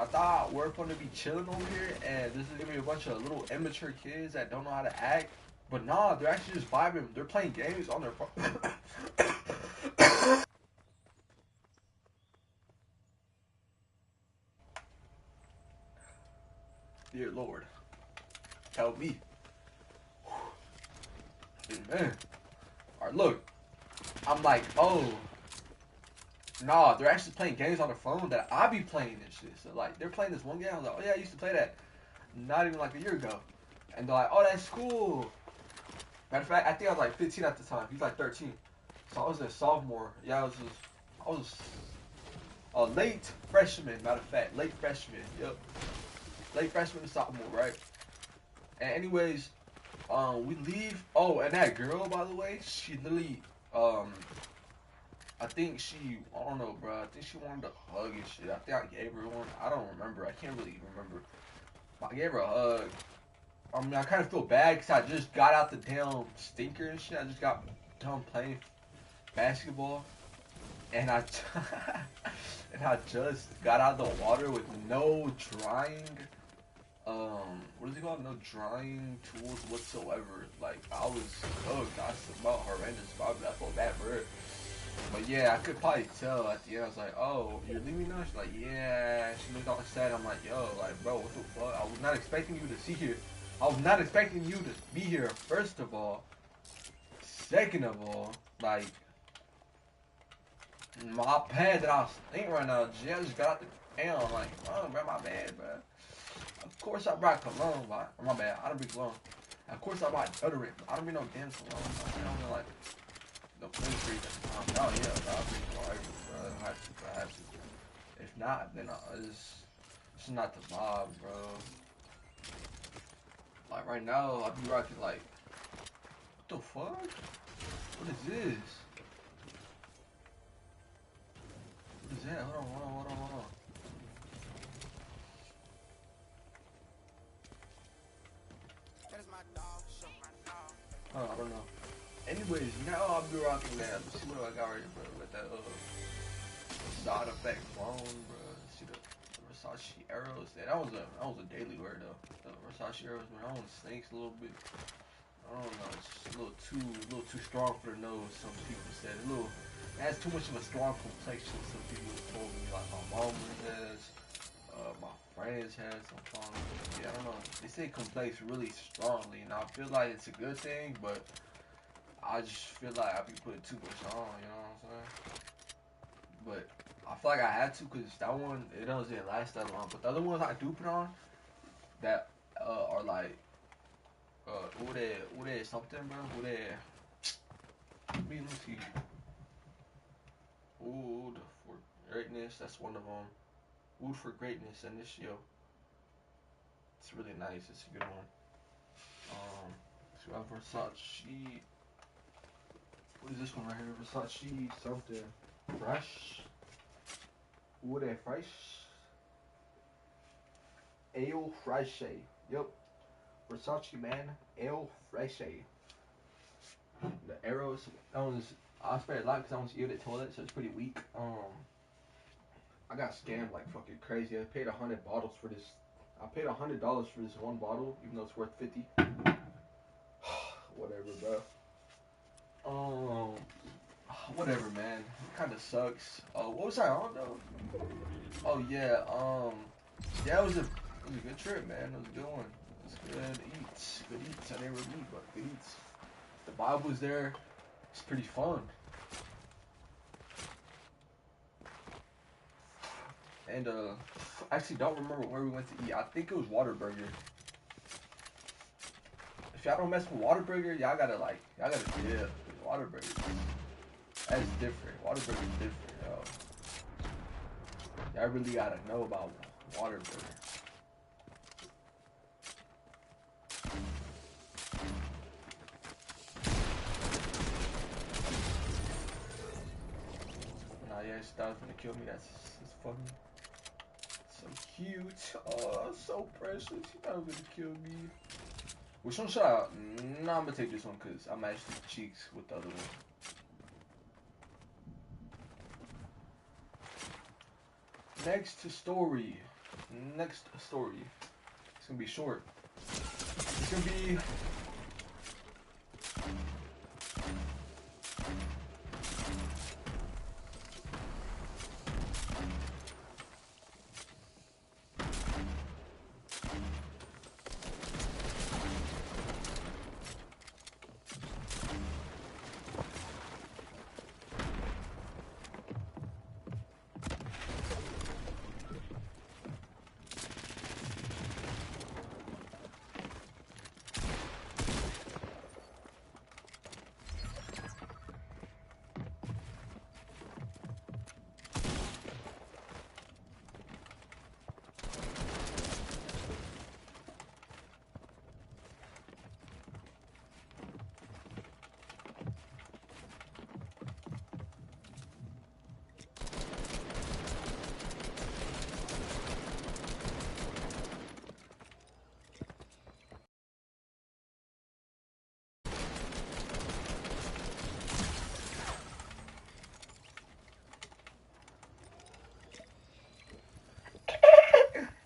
thought we're going to be chilling over here, and this is gonna be a bunch of little immature kids that don't know how to act. But nah, they're actually just vibing. They're playing games on their phone. Dear Lord, help me. Amen. All right, look. I'm like, oh, nah, they're actually playing games on their phone that I be playing and shit. So like, they're playing this one game. I was like, oh yeah, I used to play that. Not even like a year ago. And they're like, oh, that's cool. Matter of fact, I think I was like 15 at the time. He's like 13. So I was a sophomore. Yeah, I was a late freshman. Matter of fact, late freshman. Yep, late freshman to sophomore, right? And anyways, we leave. Oh, and that girl, by the way, she literally, I don't know, bro. I think she wanted a hug and shit. I think I gave her one. I don't remember. I can't really remember. I gave her a hug. I kind of feel bad because I just got out the damn stinker and shit. I just got done playing basketball, and and I just got out of the water with no drying, what is it called? No drying tools whatsoever. Like, I was cooked. I smelled horrendous. I felt bad for her. But yeah, I could probably tell at the end. I was like, oh, you're leaving now? She's like, yeah. She looked all sad. I'm like, yo, like, bro, what the fuck? I was not expecting you to see here. I was not expecting you to be here, first of all. Second of all, like, my bad that I stink right now. G, I just got out the damn, like, oh, bro, my bad, bro. Of course I brought cologne, but my bad. I don't bring cologne. Of course I brought deodorant. I don't bring no damn cologne. I don't like no clean free. Oh yeah, bro, I bring cologne, bro. I have to. If not, then it's not the vibe, bro. Like right now, I be rocking like, what the fuck? What is this? What is that? Hold on. Oh, I don't know. Anyways, now I'll be rocking that. Let's see what I got right here, bro. With that side effect phone, bro. See the Versace arrows. That was a daily wear though. The Versace arrows, man. That one stinks a little bit. I don't know. It's just a little too strong for the nose. Some people said it has too much of a strong complexion. Some people told me, like my mom has. My friends had some fun. Yeah, I don't know. They say complex really strongly, and I feel like it's a good thing, but I just feel like I be putting too much on. You know what I'm saying? But I feel like I had to because that one it doesn't last that long. But the other ones I do put on that are like Ude something, bro. Ude. Let's see. Wood for greatness. That's one of them. Wood for greatness, and this it's really nice. It's a good one. So I have Versace. What is this one right here? Versace something fresh. What that fresh? Ale Fraiche. Yep. Versace man. Ale Fraiche. The arrows. That one's I spray a lot because I want to use the toilet, so it's pretty weak. I got scammed like fucking crazy. I paid $100 for this. I paid $100 for this one bottle, even though it's worth 50. Whatever, bro. Whatever, man. It kind of sucks. What was I on though? Oh yeah. Yeah, it was a good trip, man. It was a good one. It was good eats. Good eats. I didn't really eat, but good eats. The vibe was there. It's pretty fun. And I actually don't remember where we went to eat. I think it was Whataburger. If y'all don't mess with Whataburger, y'all gotta dip. Whataburger, that's different. Whataburger is different, yo. Y'all really gotta know about Whataburger. Nah, yeah, she thought it was gonna kill me. That's funny. So cute. Oh, so precious. She thought it was gonna kill me. Which one should I? No, I'm gonna take this one because I'm actually cheeks with the other one. Next story. It's gonna be short. It's gonna be.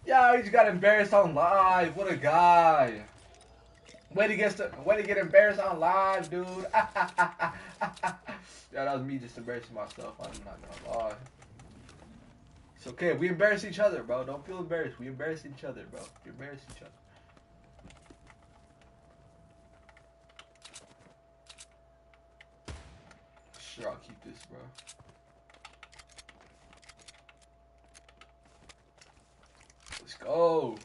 Yeah, he just got embarrassed on live. What a guy. Way to get embarrassed on live, dude. Yeah, that was me just embarrassing myself. I'm not gonna lie. It's okay. We embarrass each other, bro. Don't feel embarrassed. We embarrass each other, bro. We embarrass each other. Sure, I'll keep this, bro. Let's go.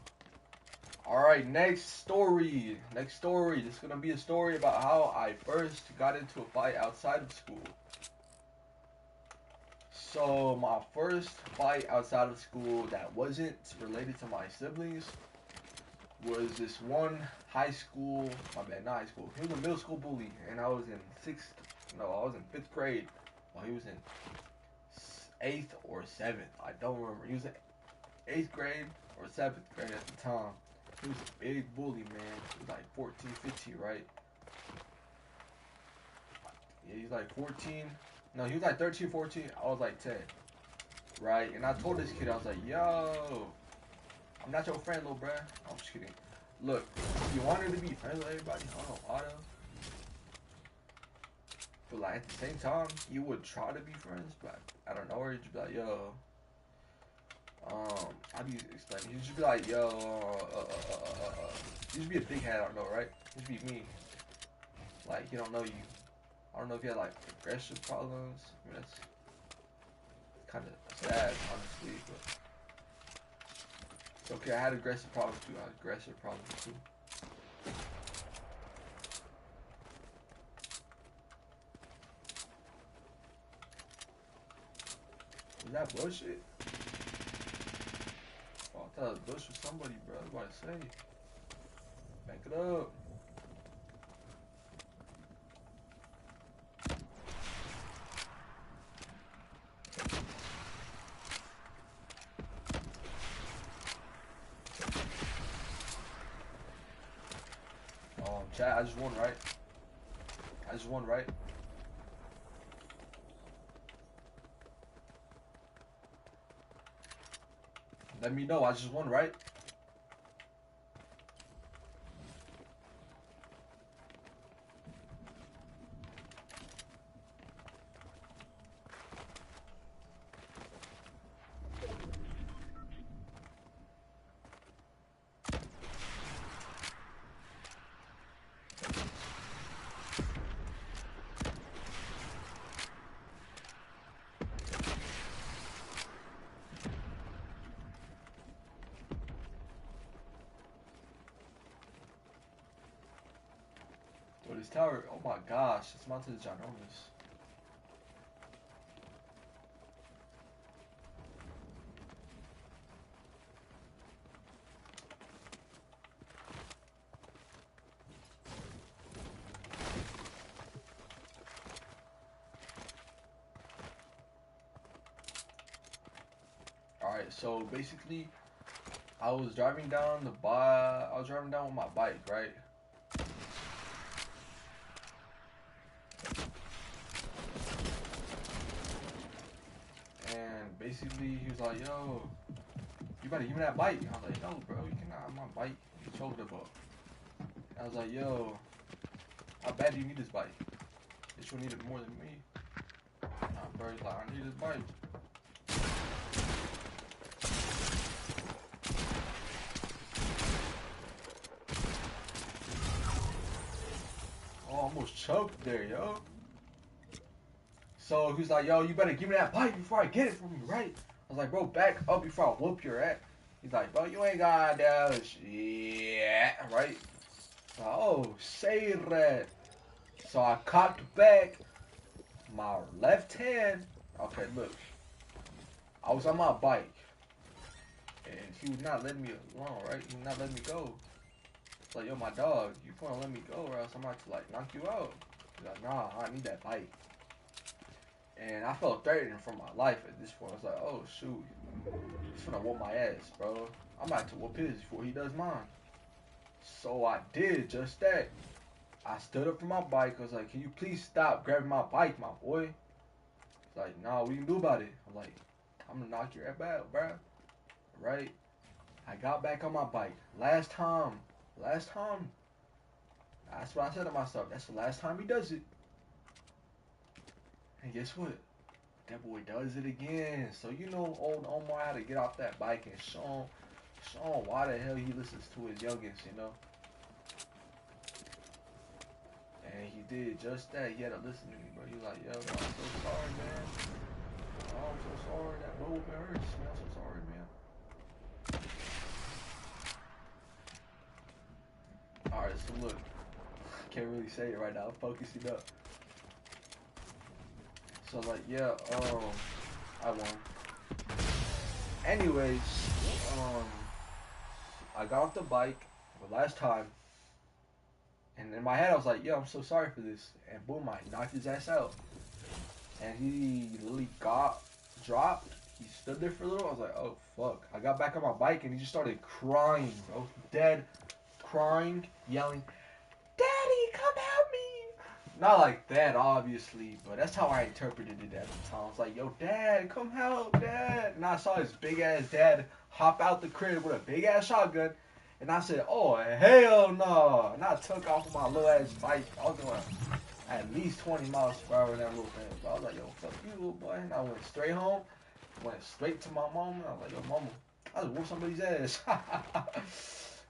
Alright, next story. This is gonna be a story about how I first got into a fight outside of school. So, my first fight outside of school that wasn't related to my siblings was this one high school, my bad, not high school. He was a middle school bully, and I was in I was in 5th grade, while he was in 8th or 7th. I don't remember. He was in 8th grade or 7th grade at the time. He was a big bully, man. He was like 14, 15, right? Yeah, he's like 14. No, he was like 13, 14. I was like 10. Right? And I told this kid, I was like, yo, I'm not your friend, little bruh. I'm just kidding. Look, if you wanted to be friends with everybody, I don't know, Otto. But like at the same time, you would try to be friends, but I don't know where you'd just be like, yo. How do you explain it? You'd just be like, yo, you just be a big head, I don't know, right? You'd just be me. Like, he don't know you. I don't know if you had like aggressive problems. I mean, that's kind of sad, honestly, but it's okay. I had aggressive problems too. Is that bullshit? Oh, I thought it was bullshit with somebody, bro. I was about to say. Back it up. Chat, I just won, right? Let me know, I just won, right? Yo, this tower, oh my gosh, this mountain is ginormous. Alright, so basically, I was driving down with my bike, right? And basically, he was like, yo, you better give me that bike. I was like, no, bro, you cannot have my bike. You told about. I was like, yo, how bad do you need this bike? Bitch, you need it more than me. Nah, bro, he's like, I need this bike. Oh, almost choked there, yo. So he was like, yo, you better give me that bike before I get it from you, right? I was like, bro, back up before I whoop your ass. He's like, bro, you ain't got that shit, right? Oh, say that. So I cocked back my left hand. Okay, look. I was on my bike. And he would not let me alone, right? He would not let me go. It's like, yo, my dog, you gonna let me go or else I'm about to, like, knock you out. He's like, nah, I need that bike. And I felt threatened for my life at this point. I was like, oh, shoot. He's gonna whoop my ass, bro. I'm about to whoop his before he does mine. So I did just that. I stood up from my bike. I was like, can you please stop grabbing my bike, my boy? He's like, nah, what you can do about it? I'm like, I'm gonna knock your ass out, bro. Right? I got back on my bike. Last time. That's what I said to myself. That's the last time he does it. And guess what? That boy does it again. So you know old Omar had to get off that bike and show him why the hell he listens to his youngest, you know? And he did just that. He had to listen to me, bro. He was like, yo, bro, I'm so sorry, man. Oh, I'm so sorry. That movement hurts, man. I'm so sorry, man. Alright, so look. Can't really say it right now. I'm focusing up. So like, yeah, I won. Anyways, I got off the bike the last time, and in my head I was like, yo, I'm so sorry for this. And boom, I knocked his ass out. And he literally dropped. He stood there for a little. I was like, oh, fuck. I got back on my bike, and he just started crying, bro. Dead, crying, yelling, Daddy, come help me. Not like that, obviously, but that's how I interpreted it at the time. I was like, yo, Dad, come help, Dad. And I saw his big-ass dad hop out the crib with a big-ass shotgun. And I said, oh, hell no. And I took off with my little-ass bike. I was going at least 20 miles per hour in that little thing. So I was like, yo, fuck you, little boy. And I went straight home. Went straight to my mama. I was like, yo, mama, I just whooped somebody's ass.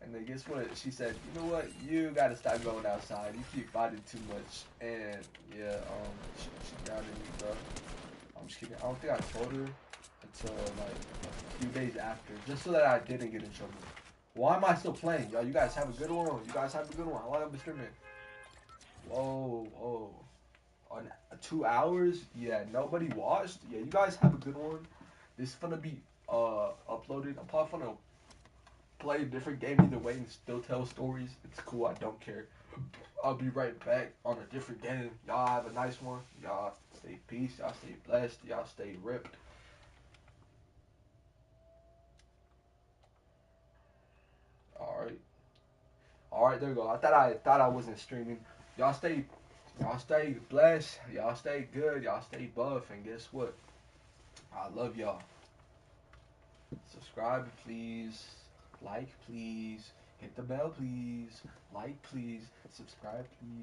And then guess what? She said, you know what? You gotta stop going outside. You keep fighting too much. And yeah, she grounded me, bro. I'm just kidding. I don't think I told her until like a few days after, just so that I didn't get in trouble. Why am I still playing, y'all? You guys have a good one. You guys have a good one. How long have I been streaming? Whoa, whoa. On 2 hours? Yeah, nobody watched. Yeah, you guys have a good one. This is gonna be uploaded. I'm probably gonna play a different game either way and still tell stories. It's cool. I don't care. I'll be right back on a different game. Y'all have a nice one. Y'all stay peace. Y'all stay blessed. Y'all stay ripped. All right. All right. There you go. I thought I wasn't streaming. Y'all stay. Y'all stay blessed. Y'all stay good. Y'all stay buff. And guess what? I love y'all. Subscribe, please. Like, please. Hit the bell, please. Like, please. Subscribe, please.